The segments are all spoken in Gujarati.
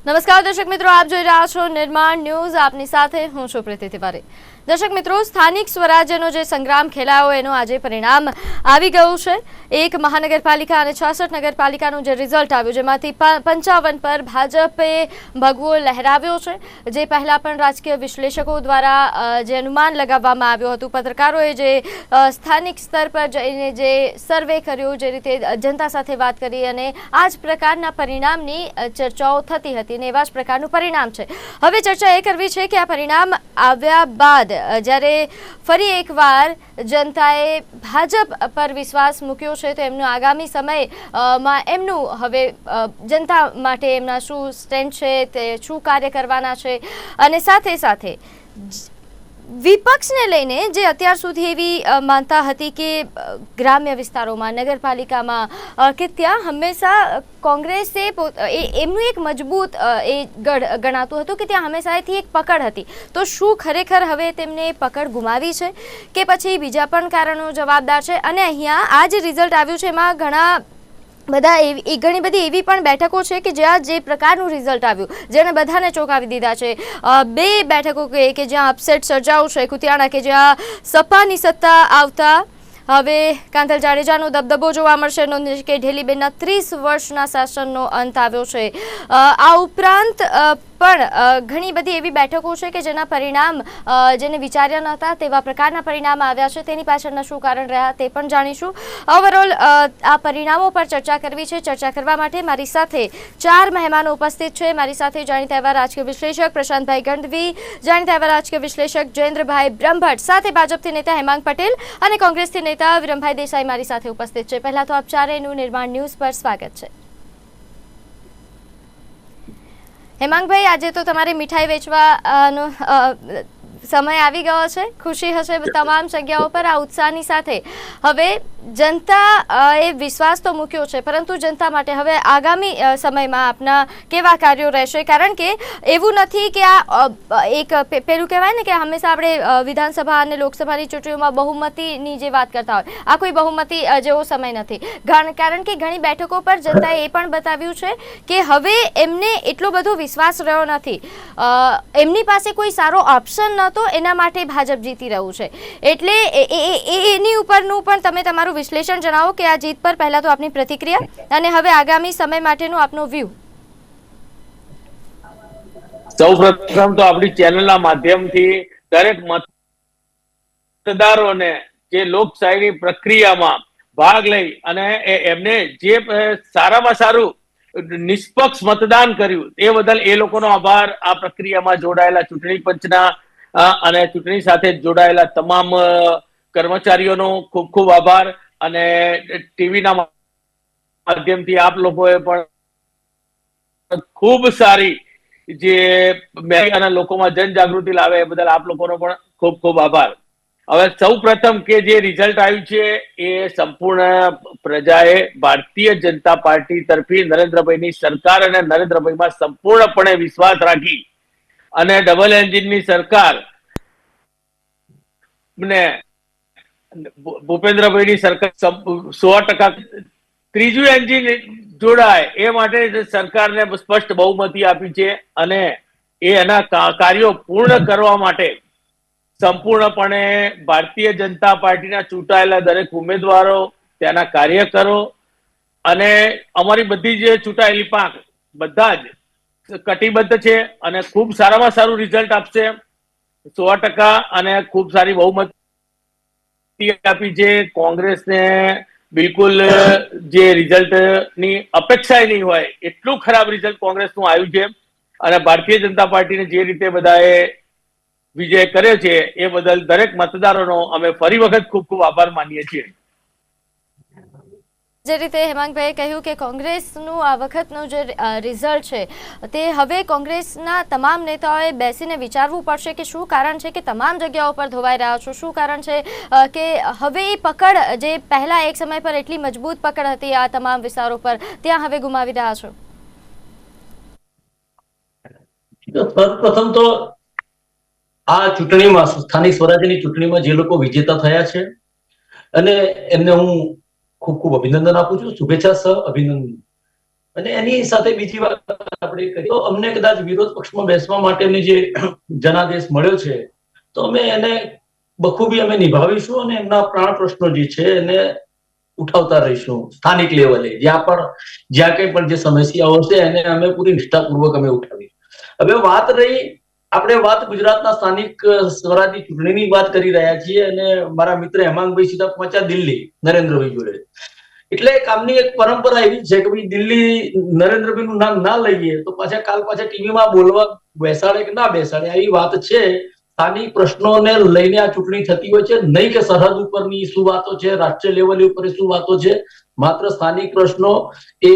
નમસ્કાર દર્શક મિત્રો, આપ જોઈ રહ્યા છો નિર્માણ ન્યૂઝ. આપની સાથે હું છું પ્રીતિ તિવારી. દર્શક મિત્રો, સ્થાનિક સ્વરાજ્યનો જે સંગ્રામ ખેલાયો એનું આજે પરિણામ આવી ગયું છે. એક મહાનગરપાલિકા અને 66 નગરપાલિકાનું જે રિઝલ્ટ આવ્યું, જેમાંથી 55 પર ભાજપે ભગવો લહેરાવ્યો છે. જે પહેલા પણ રાજકીય વિશ્લેષકો દ્વારા જે અનુમાન લગાવવામાં આવ્યું હતું, પત્રકારોએ જે સ્થાનિક સ્તર પર જઈને જે સર્વે કર્યું, જે રીતે જનતા સાથે વાત કરી અને આ જ પ્રકારના પરિણામની ચર્ચાઓ થતી હતી ને એવા જ પ્રકારનું પરિણામ છે. હવે ચર્ચા એ કરવી છે કે આ પરિણામ આવ્યા બાદ જ્યારે ફરી એકવાર જનતાએ ભાજપ પર વિશ્વાસ મૂક્યો છે, તો એમનો આગામી સમયમાં એમનું હવે જનતા માટે એમના શું સ્ટેન્ડ છે, તે શું કાર્ય કરવાના છે, અને સાથે સાથે વિપક્ષને લઈને જે અત્યાર સુધી એવી માનતા હતી કે ગ્રામ્ય વિસ્તારોમાં, નગરપાલિકામાં કે ત્યાં હંમેશા કોંગ્રેસે એમનું એક મજબૂત એ ગઢ ગણાતું હતું કે ત્યાં હંમેશા એથી એક પકડ હતી. તો શું ખરેખર હવે તેમને પકડ ગુમાવી છે કે પછી બીજા પણ કારણો જવાબદાર છે? અને અહીંયા આ જે રિઝલ્ટ આવ્યું છે એમાં ઘણી બધી એવી પણ બેઠકો છે કે જ્યાં જે પ્રકારનું રિઝલ્ટ આવ્યું, જેને બધાને ચોંકાવી દીધા છે. 2 બેઠકો કે જ્યાં અપસેટ સર્જાયું છે, કુતિયાણા કે જ્યાં સપાની સત્તા આવતા હવે કાંધલ જાડેજાનો દબદબો જોવા મળશે. નોંધ કે ઢેલીબેનના 30 વર્ષના શાસનનો અંત આવ્યો છે. આ ઉપરાંત પણ ઘણી બધી એવી બેઠકો છે કે જેના પરિણામ જેને વિચાર્યા નહોતા તેવા પ્રકારના પરિણામ આવ્યા છે. તેની પાછળના શું કારણ રહ્યા તે પણ જાણીશું. ઓવરઓલ આ પરિણામો પર ચર્ચા કરવી છે. ચર્ચા કરવા માટે મારી સાથે 4 મહેમાનો ઉપસ્થિત છે. મારી સાથે જાણીતા એવા રાજકીય વિશ્લેષક પ્રશાંતભાઈ ગંડવી, જાણીતા એવા રાજકીય વિશ્લેષક જયેન્દ્રભાઈ બ્રહ્મભટ્ટ, સાથે ભાજપથી નેતા હેમાંગ પટેલ અને કોંગ્રેસથી નેતા વિરમભાઈ દેસાઈ મારી સાથે ઉપસ્થિત છે. પહેલા તો આપ ચારેયનું નિર્માણ ન્યૂઝ પર સ્વાગત છે. હેમાંગભાઈ, આજે તો તમારે મીઠાઈ વેચવાનો સમય આવી ગયો છે. ખુશી હશે તમામ જગ્યાઓ પર આ ઉત્સાહની સાથે. હવે જનતા એ વિશ્વાસ તો મૂક્યો છે, પરંતુ જનતા માટે હવે આગામી સમયમાં આપના કેવા કાર્યો રહેશે? કારણ કે એવું નથી કે આ એક પેલું કહેવાય ને કે હંમેશા આપણે વિધાનસભા અને લોકસભાની ચૂંટણીઓમાં બહુમતીની જે વાત કરતા હોય, આ કોઈ બહુમતી જેવો સમય નથી. કારણ કે ઘણી બેઠકો પર જનતાએ એ પણ બતાવ્યું છે કે હવે એમને એટલો બધો વિશ્વાસ રહ્યો નથી. એમની પાસે કોઈ સારો ઓપ્શન નહોતો, એના માટે ભાજપ જીતી રહ્યું છે. એટલે એની ઉપરનું પણ તમે તમારું વિશ્લેષણ જણાવો કે આ જીત પર પહેલા તો આપની પ્રતિક્રિયા અને હવે આગામી સમય માટેનો આપનો વ્યૂ. સૌપ્રથમ તો આપણી ચેનલના માધ્યમથી દરેક મતદારોને જે લોકશાહીની પ્રક્રિયામાં ભાગ લઈ અને એમને જે સારામાં સારું નિષ્પક્ષ મતદાન કર્યું એ બદલ એ લોકોનો આભાર. આ પ્રક્રિયામાં જોડાયેલા ચૂંટણી પંચના અને ચૂંટણી સાથે જોડાયેલા તમામ કર્મચારીઓનો ખૂબ ખૂબ આભાર. અને ટીવીના માધ્યમથી આપ લોકોએ પણ ખૂબ સારી જે અને લોકોમાં જનજાગૃતિ લાવે એ બદલ આપ લોકોનો પણ ખૂબ ખૂબ આભાર. હવે સૌ પ્રથમ કે જે રિઝલ્ટ આવ્યું છે એ સંપૂર્ણ પ્રજાએ ભારતીય જનતા પાર્ટી તરફી નરેન્દ્રભાઈની સરકાર અને નરેન્દ્રભાઈમાં સંપૂર્ણપણે વિશ્વાસ રાખી અને ડબલ એન્જિનની સરકાર ને ભૂપેન્દ્રભાઈની સરકાર 100% ત્રીજું એન્જિન જોડાય એ માટે સરકારને સ્પષ્ટ બહુમતી આપી છે અને એના કાર્યો પૂર્ણ કરવા માટે સંપૂર્ણપણે ભારતીય જનતા પાર્ટીના ચૂંટાયેલા દરેક ઉમેદવારો, ત્યાંના કાર્યકરો અને અમારી બધી જે ચૂંટાયેલી પાંખ બધા જ કટિબદ્ધ છે અને ખૂબ સારામાં સારું રિઝલ્ટ આપશે. 100% અને ખૂબ સારી બહુમતી આપી છે. કોંગ્રેસને બિલકુલ જે રિઝલ્ટની અપેક્ષા નહીં હોય એટલું ખરાબ રિઝલ્ટ કોંગ્રેસનું આવ્યું છે અને ભારતીય જનતા પાર્ટીને જે રીતે બધાએ વિજય કર્યો છે એ બદલ દરેક મતદારોનો અમે ફરી વખત ખૂબ ખૂબ આભાર માનીએ છીએ. જે રીતે હેમાંગભાઈએ કહ્યું કે કોંગ્રેસનું આ વખતનું જે રિઝલ્ટ છે તે હવે કોંગ્રેસના તમામ નેતાઓએ બેસીને વિચારવું પડશે કે શું કારણ છે કે તમામ જગ્યાઓ પર ધોવાઈ રહ્યા છો, શું કારણ છે કે હવે એ પકડ જે પહેલા એક સમય પર એટલી મજબૂત પકડ હતી આ તમામ વિસ્તારો પર, ત્યાં હવે ગુમાવી રહ્યા છો. પ્રથમ તો આ ચૂંટણીમાં, સ્થાનિક સ્વરાજ્યની ચૂંટણીમાં જે લોકો વિજેતા થયા છે અને એમને હું ખૂબ ખૂબ અભિનંદન આપું છું, શુભેચ્છા સહ અભિનંદન. અને એની સાથે બીજી વાત આપણે કરીએ તો અમને કદાચ વિરોધ પક્ષમાં બેસવા માટેની જે જનાદેશ મળ્યો છે તો અમે એને બખૂબી અમે નિભાવીશું અને એમના પ્રાણ પ્રશ્નો જે છે એને ઉઠાવતા રહીશું સ્થાનિક લેવલે જ્યાં કંઈ પણ જે સમસ્યાઓ છે એને અમે પૂરી નિષ્ઠાપૂર્વક અમે ઉઠાવીશું. હવે વાત રહી આપણે ગુજરાતના સ્થાનિક સ્વરાજની ચૂંટણીની વાત કરી રહ્યા છીએ અને મારા મિત્ર હેમાંગભાઈ સીધા પહોંચ્યા દિલ્હી નરેન્દ્રભાઈ જોડે. એટલે કામની એક પરંપરા એવી છે કે ભાઈ દિલ્હી નરેન્દ્રભાઈ નું નામ ના લઈએ તો પાછા ટીવીમાં બોલવા બેસાડે કે ના બેસાડે આવી વાત છે. સ્થાનિક પ્રશ્નોને લઈને આ ચૂંટણી થતી હોય છે, નહીં કે સરહદ ઉપરની શું વાતો છે, રાષ્ટ્રીય લેવલ ઉપર શું વાતો છે. માત્ર સ્થાનિક પ્રશ્નો એ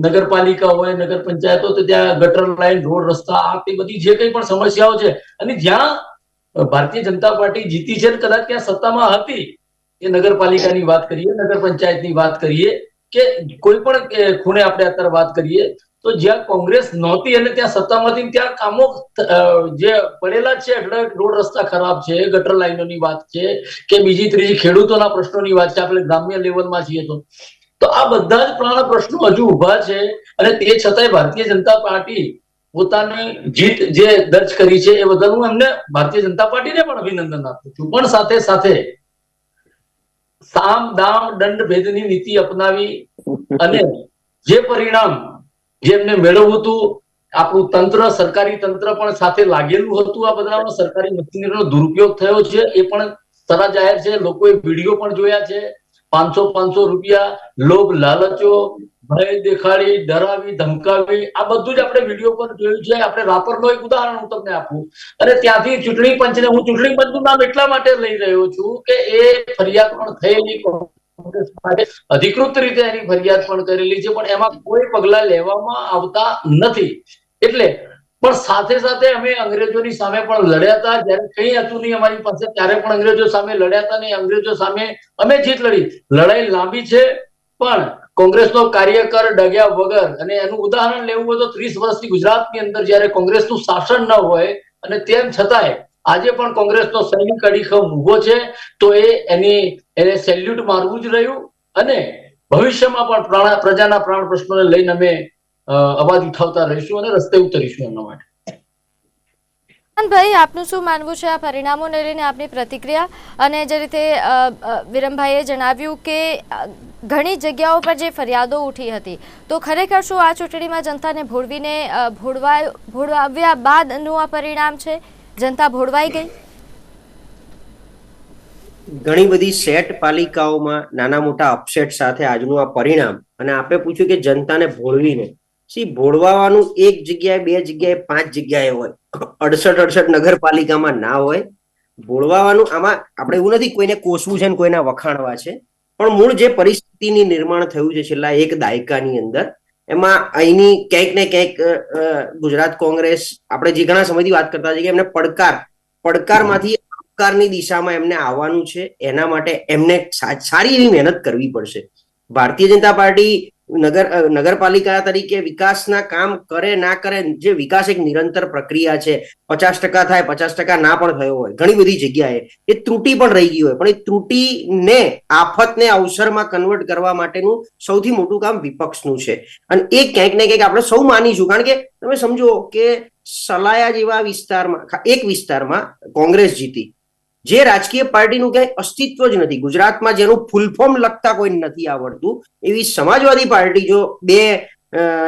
નગરપાલિકા હોય, નગર પંચાયતો, તો ત્યાં ગટર લાઈન, રોડ, રસ્તા, આ તે બધી જે કંઈ પણ સમસ્યાઓ છે અને જ્યાં ભારતીય જનતા પાર્ટી જીતી છે કદાચ ત્યાં સત્તામાં હતી એ નગરપાલિકાની વાત કરીએ, નગર પંચાયતની વાત કરીએ કે કોઈ પણ ખૂણે આપણે અત્યારે વાત કરીએ તો જ્યાં કોંગ્રેસ નહોતી અને ત્યાં સત્તામાંથી ત્યાં કામો જે પડેલા છે, રોડ રસ્તા ખરાબ છે, ગટર લાઈનોની વાત છે કે બીજી ત્રીજી ખેડૂતોના પ્રશ્નોની વાત છે, આપણે ગ્રામ્ય લેવલમાં છીએ તો આ બધા જ પ્રાણ પ્રશ્નો હજુ ઉભા છે અને તે છતાંય ભારતીય જનતા પાર્ટી પોતાની જીત જે દર્જ કરી છે એ બદલ હું એમને ભારતીય જનતા પાર્ટીને પણ અભિનંદન આપું છું. પણ સાથે સાથે સામ દામ દંડ ભેદની નીતિ અપનાવી અને જે પરિણામ જે એમને મેળવવું હતું, આપણું તંત્ર, સરકારી તંત્ર પણ સાથે લાગેલું હતું. આ બધામાં સરકારી મશીનરીનો દુરુપયોગ થયો છે એ પણ સરા જાહેર છે. લોકોએ વિડીયો પણ જોયા છે. 500 રૂપિયા લોભ લાલચો, ભય દેખાડી, ડરાવી, ધમકાવી, આ બધું જ આપણે વિડીયો પર જોયું છે. આપણે રાપરનો એક ઉદાહરણ હું તમને આપું અને ત્યાંથી ચૂંટણી પંચને હું ચૂંટણી પંચનું નામ એટલા માટે લઈ રહ્યો છું કે એ ફરિયાદ પણ થયેલી કોંગ્રેસ માટે અધિકૃત રીતે એની ફરિયાદ પણ કરેલી છે, પણ એમાં કોઈ પગલા લેવામાં આવતા નથી. એટલે પણ સાથે સાથે અમે અંગ્રેજોની સામે પણ લડ્યા હતા. જયારે કંઈ હતું નહીં અમારી પાસે ત્યારે પણ અંગ્રેજો સામે લડ્યા હતા ને અંગ્રેજો સામે અમે જીત લડી. લડાઈ લાંબી છે પણ કોંગ્રેસનો કાર્યકર ડગ્યા વગર, અને એનું ઉદાહરણ લેવું હોય તો 30 વર્ષથી ગુજરાતની અંદર જયારે કોંગ્રેસનું શાસન ન હોય અને તેમ છતાંય આજે પણ કોંગ્રેસનો સૈનિક અડીખમ ઉભો છે તો એને સેલ્યુટ મારવું જ રહ્યું અને ભવિષ્યમાં પણ પ્રજાના પ્રાણ પ્રશ્નોને લઈને અમે અવાજ ઉઠાવતા રહીશું અને રસ્તે ઉતરીશું એમના માટે. ભાઈ, આપનું શું માનવું છે આ પરિણામોને લઈને, આપની પ્રતિક્રિયા? અને જે રીતે વિરમભાઈએ જણાવ્યું કે ઘણી જગ્યાઓ પર જે ફરિયાદો ઉઠી હતી તો ખરેખર શું આ ચૂંટણીમાં જનતાને ભોળવાવ્યા બાદનું આ પરિણામ છે? જનતા ભોળવાઈ ગઈ? ઘણી બધી સેટ પાલિકાઓમાં નાના મોટા અપસેટ સાથે આજનું આ પરિણામ, અને આપણે પૂછ્યું કે જનતાને ભોળવીને ભોળવાનું એક જગ્યાએ, બે જગ્યાએ, 5 જગ્યાએ હોય, 68 નગરપાલિકામાં ના હોય. ભોળવાનું આમાં આપણે એવું નથી કોઈને કોસવું છે ને કોઈના વખાણવા છે, પણ મૂળ જે પરિસ્થિતિની નિર્માણ થયું છે છેલ્લા એક દાયકાની અંદર, એમાં અહીંની ક્યાંક ને ક્યાંક ગુજરાત કોંગ્રેસ, આપણે જે ઘણા સમયથી વાત કરતા છીએ કે એમને પડકારમાંથી આવકારની દિશામાં એમને આવવાનું છે. એના માટે એમને સારી એવી મહેનત કરવી પડશે. ભારતીય જનતા પાર્ટી નગરપાલિકા તરીકે વિકાસના કામ કરે ના કરે, જે વિકાસ એક નિરંતર પ્રક્રિયા છે. 50% થાય, 50% ના પણ થયો હોય, ઘણી બધી જગ્યાએ એ ત્રુટી પણ રહી ગઈ હોય, પણ એ ત્રુટીને આફતને અવસરમાં કન્વર્ટ કરવા માટેનું સૌથી મોટું કામ વિપક્ષનું છે. અને એ ક્યાંક ને ક્યાંક આપણે સૌ માનીશું. કારણ કે તમે સમજો કે સલાયા જેવા એક વિસ્તારમાં કોંગ્રેસ જીતી, જે રાજકીય પાર્ટીનું ક્યાંય અસ્તિત્વ જ નથી ગુજરાતમાં, જેનું ફૂલ ફોર્મ લખતા કોઈ નથી આવડતું, એવી સમાજવાદી પાર્ટી જો 2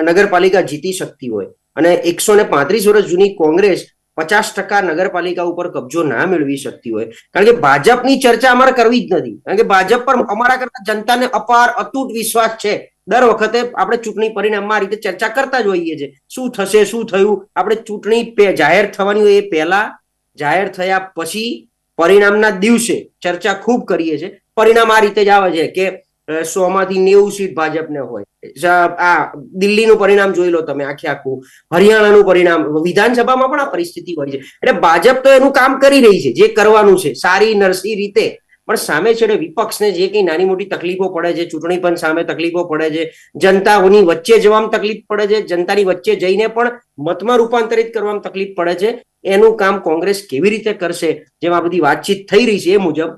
નગરપાલિકા જીતી શકતી હોય અને 135 વર્ષ જૂની કોંગ્રેસ 50% નગરપાલિકા ઉપર કબજો ના મેળવી શકતી હોય, કારણ કે ભાજપની ચર્ચા અમારે કરવી જ નથી, કારણ કે ભાજપ પર અમારા કરતા જનતાને અપાર અતૂટ વિશ્વાસ છે. દર વખતે આપણે ચૂંટણી પરિણામમાં આ રીતે ચર્ચા કરતા જ હોઈએ છીએ. શું થશે, શું થયું, આપણે ચૂંટણી જાહેર થવાની હોય એ પહેલા, જાહેર થયા પછી, પરિણામના દિવસે ચર્ચા ખૂબ કરીએ છીએ. પરિણામ આ રીતે જ આવે છે કે 100 માંથી 90 સીટ ભાજપને હોય. આ દિલ્હીનું પરિણામ જોઈ લો તમે, આખું હરિયાણાનું પરિણામ, વિધાનસભામાં પણ આ પરિસ્થિતિ હોય છે. એટલે ભાજપ તો એનું કામ કરી રહી છે જે કરવાનું છે સારી નરસી રીતે, પણ સામે છેડે વિપક્ષને જે કઈ નાની મોટી તકલીફો પડે છે, ચૂંટણી પણ સામે તકલીફો પડે છે, જનતાઓની વચ્ચે જવામાં તકલીફ પડે છે, જનતાની વચ્ચે જઈને પણ મતમાં રૂપાંતરિત કરવામાં તકલીફ પડે છે. એનું કામ કોંગ્રેસ કેવી રીતે કરશે, જેમ આ બધી વાતચીત થઈ રહી છે એ મુજબ,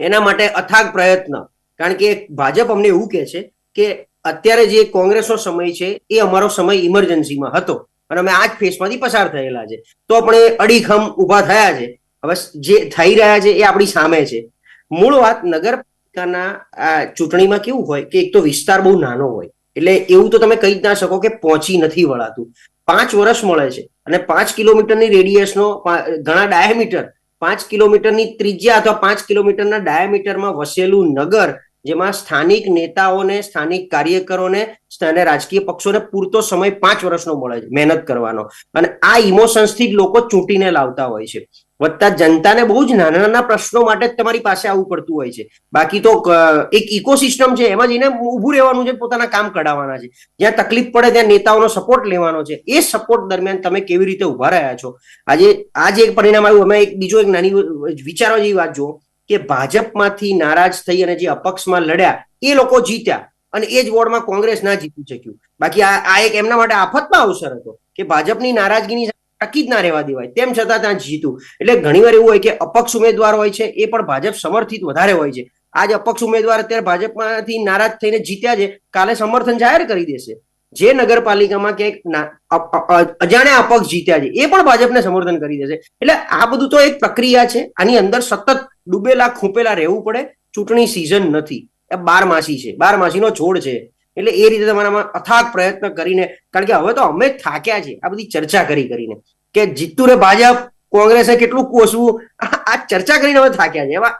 એના માટે અથાગ પ્રયત્ન. કારણ કે ભાજપ અમને એવું કહે છે કે અત્યારે જે કોંગ્રેસનો સમય છે એ અમારો સમય ઇમરજન્સીમાં હતો અને અમે આ જ ફેસમાંથી પસાર થયેલા છે, તો આપણે અડીખમ ઊભા થયા છે. હવે જે થઈ રહ્યા છે એ આપણી સામે છે. મૂળ વાત નગરપાલિકાના ચૂંટણીમાં કેવું હોય કે એક તો વિસ્તાર બહુ નાનો હોય, એટલે એવું તો તમે કહી જ ના શકો કે પહોંચી નથી વળાતું. 5 વર્ષ મળે છે અને 5 કિલોમીટરની રેડિયસનો ઘણા ડાયામીટર, 5 કિલોમીટરની ત્રિજ્યા અથવા 5 કિલોમીટરના ડાયામીટરમાં વસેલું નગર, જેમાં સ્થાનિક નેતાઓને, સ્થાનિક કાર્યકરોને અને રાજકીય પક્ષોને પૂરતો સમય 5 વર્ષનો મળે છે મહેનત કરવાનો, અને આ ઇમોશન્સથી જ લોકો ચૂંટીને લાવતા હોય છે. વત્તા જનતાને બહુ જ નાના નાના પ્રશ્નો માટે જ તમારી પાસે આવવું પડતું હોય છે. બાકી તો એક ઇકોસિસ્ટમ છે, એમાં જઈને ઊભું રહેવાનું છે, પોતાના કામ કઢાવવાના છે. જ્યાં તકલીફ પડે ત્યાં નેતાઓનો સપોર્ટ લેવાનો છે. એ સપોર્ટ દરમિયાન તમે કેવી રીતે ઉભા રહ્યા છો. આજે એક પરિણામ આવ્યું. અમે બીજો એક નાની વિચારવા જેવી વાત જુઓ કે ભાજપમાંથી નારાજ થઈ અને જે અપક્ષમાં લડ્યા એ લોકો જીત્યા અને એ જ વોર્ડમાં કોંગ્રેસ ના જીતી શક્યું. બાકી આ એક એમના માટે આફતનો અવસર હતો કે ભાજપની નારાજગીની ટકી જ ના રહેવા દેવાય, તેમ છતાં ત્યાં જીતું. એટલે ઘણીવાર એવું હોય કે અપક્ષ ઉમેદવાર હોય છે એ પણ ભાજપ સમર્થિત વધારે હોય છે. આજ અપક્ષ ઉમેદવાર અત્યારે ભાજપમાંથી નારાજ થઈને જીત્યા છે, કાલે સમર્થન જાહેર કરી દેશે. જે નગરપાલિકામાં ક્યાંક અજાણ્યા અપક્ષ જીત્યા છે એ પણ ભાજપને સમર્થન કરી દેશે. એટલે આ બધું તો એક પ્રક્રિયા છે. આની અંદર સતત ડૂબેલા ખૂંપેલા રહેવું પડે. ચૂંટણી સિઝન નથી, એ 12 છે, 12 છોડ છે. એટલે એ રીતે તમારામાં અથાગ પ્રયત્ન કરીને, કારણ કે હવે તો અમે જ થાક્યા છે આ બધી ચર્ચા કરીને કે જીતું રે ભાજપ, કોંગ્રેસે કેટલું કોસવું, આ ચર્ચા કરીને હવે થાક્યા છે. એમાં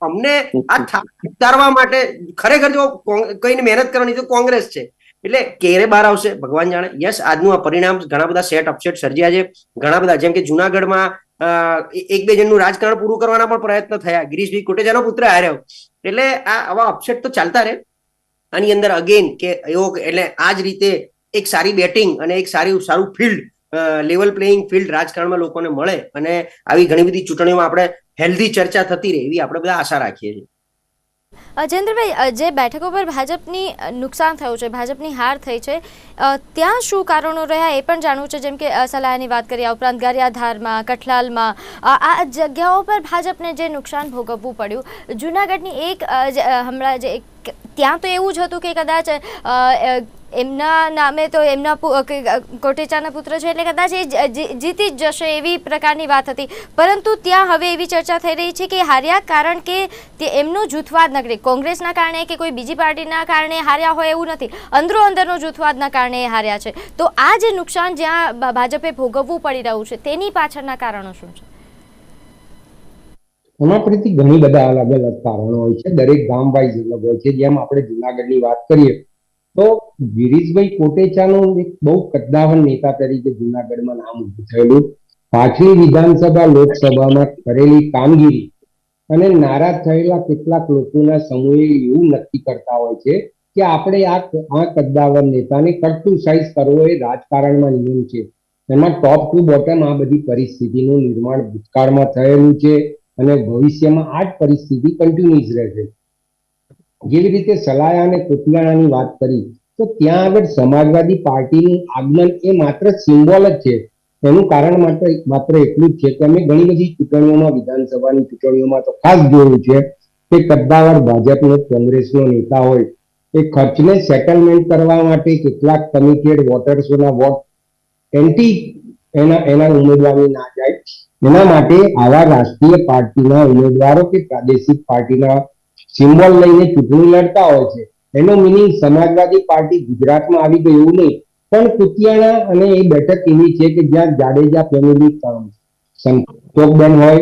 અમને આ થાક ઉતારવા માટે ખરેખર જો કઈને મહેનત કરવાની તો કોંગ્રેસ છે. એટલે ક્યારે બહાર આવશે ભગવાન જાણે. યસ, આજનું આ પરિણામ ઘણા બધા સેટ અપસેટ સર્જ્યા છે. ઘણા બધા, જેમ કે જુનાગઢમાં 1-2 જણનું રાજકારણ પૂરું કરવાના પણ પ્રયત્ન થયા. ગિરીશભાઈ કોટેચાનો પુત્ર હાર્યો. એટલે આવા અપસેટ તો ચાલતા રહે. આની અંદર અગેન કે એવો, એટલે આ જ રીતે એક સારી બેટિંગ અને એક સારું ફિલ્ડ, લેવલ પ્લેઇંગ ફિલ્ડ રાજકારણમાં લોકોને મળે અને આવી ઘણી બધી ચૂંટણીઓમાં આપણે હેલ્ધી ચર્ચા થતી રહે એવી આપણે બધા આશા રાખીએ છીએ. જયેન્દ્રભાઈ, જે બેઠકો પર ભાજપની નુકસાન થયું છે, ભાજપની હાર થઈ છે, ત્યાં શું કારણો રહ્યા એ પણ જાણવું છે. જેમ કે સલાયાની વાત કરીએ, આ ઉપરાંત ગારિયાધારમાં, કઠલાલમાં, આ જગ્યાઓ પર ભાજપને જે નુકસાન ભોગવવું પડ્યું. જૂનાગઢની એક હમણાં જે ત્યાં તો એવું જ હતું કે કદાચ એમના નામે તો એમના કોટેચાના પુત્ર છે એટલે કદાચ એ જીતી જ જશે એવી પ્રકારની વાત હતી. પરંતુ ત્યાં હવે એવી ચર્ચા થઈ રહી છે કે હાર્યા કારણ કે તે એમનો જૂથવાદ ન કરે, કોંગ્રેસના કારણે કે કોઈ બીજી પાર્ટીના કારણે હાર્યા હોય એવું નથી, અંદરોઅંદરનો જૂથવાદના કારણે એ હાર્યા છે. તો આ જે નુકસાન જ્યાં ભાજપે ભોગવવું પડી રહ્યું છે તેની પાછળના કારણો શું છે? એમાં ફરીથી ઘણી બધા અલગ અલગ કારણો હોય છે. દરેક ગામ વાઇઝ અલગ હોય છે. જેમ આપણે જુનાગઢની વાત કરીએ તો ગિરીશભાઈ કોટેચાનું એક બહુ કદ્દાવર નેતા તરીકે જુનાગઢમાં નામ ઉભું થયેલું. પાછલી વિધાનસભા લોકસભામાં કરેલી કામગીરી અને નારાજ થયેલા કેટલાક લોકોના સમૂહે એવું નક્કી કરતા હોય છે કે આપણે આ કદ્દાવર નેતાને કર્તુસાઇઝ કરવો એ રાજકારણમાં નિયમ છે. એમાં ટોપ ટુ બોટમ આ બધી પરિસ્થિતિનું નિર્માણ ભૂતકાળમાં થયેલું છે અને ભવિષ્યમાં આ જ પરિસ્થિતિ કન્ટિન્યુઅસ રહેશે. જેવી રીતે સલાયા અને કોતિયાણાની વાત કરી તો ત્યાં આગળ સમાજવાદી પાર્ટીનું આગમન એ માત્ર સિમ્બોલ જ છે. એનું કારણ માત્ર એટલું જ છે કે અમે ઘણી બધી ચૂંટણીઓમાં, વિધાનસભાની ચૂંટણીઓમાં તો ખાસ જોયું છે કે કદ્દાવર ભાજપનો, કોંગ્રેસનો નેતા હોય એ ખર્ચને સેટલમેન્ટ કરવા માટે કેટલાક કમિટેડ વોટર્સોના વોટ એન્ટી એના ઉમેદવારની ના જાય, એના માટે આવા રાષ્ટ્રીય પાર્ટીના ઉમેદવારો કે પ્રાદેશિક પાર્ટીના સિમ્બોલ લઈને ચૂંટણી લડતા હોય છે. એનો મિનિંગ સમાજવાદી પાર્ટી ગુજરાતમાં આવી ગઈ એવું નહીં, પણ કુતિયાણા અને એ બેઠક એવી છે કે જ્યાં જાડેજા ફેમિલી, સંતોકબેન હોય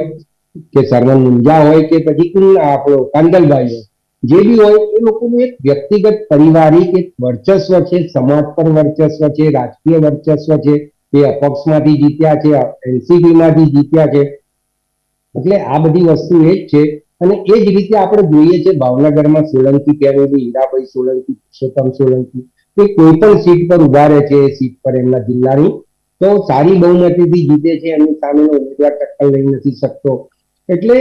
કે સરવન મુંજા હોય કે પછી આપણો કાંદલભાઈ હોય, જે બી હોય એ લોકોનું એક વ્યક્તિગત પારિવારિક એક વર્ચસ્વ છે, સમાજ પર વર્ચસ્વ છે, રાજકીય વર્ચસ્વ છે. એ અપક્ષમાંથી જીત્યા છે, એનસીપી માંથી જીત્યા છે. એટલે આ બધી વસ્તુ એ જ છે. અને એ જ રીતે આપણે જોઈએ છે ભાવનગરમાં સોલંકી ફેમિલી, હીરાભાઈ સોલંકી, પુરુષોત્તમ સોલંકી, એ કોઈ પણ સીટ પર ઉભા રહે છે. એ સીટ પર એમના જિલ્લાની તો સારી બહુમતીથી જીતે છે. એમની સામેનો ઉમેદવાર ટક્કર લઈ નથી શકતો. એટલે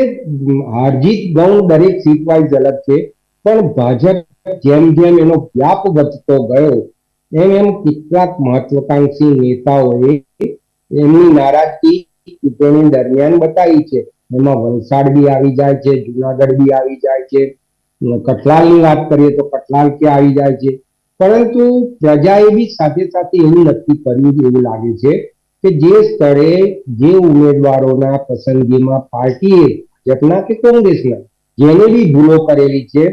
હારજીત ગૌણ દરેક સીટ વાઇઝ અલગ છે. પણ ભાજપ જેમ જેમ એનો વ્યાપ વધતો ગયો એમ કેટલાક મહત્વકાંક્ષી નેતાઓએ એમની નારાજગી ચૂંટણી દરમિયાન બતાવી છે. એમાં વલસાડ બી આવી જાય છે, જુનાગઢ બી આવી જાય છે, કઠલાલની વાત કરીએ તો કઠલાલ કે આવી જાય છે. પરંતુ પ્રજાએ બી સાથે સાથે એવું નક્કી કર્યું એવું લાગે છે કે જે સ્થળે જે ઉમેદવારોના પસંદગીમાં પાર્ટીએ ભાજપના કે કોંગ્રેસના જેને બી ભૂલો કરેલી છે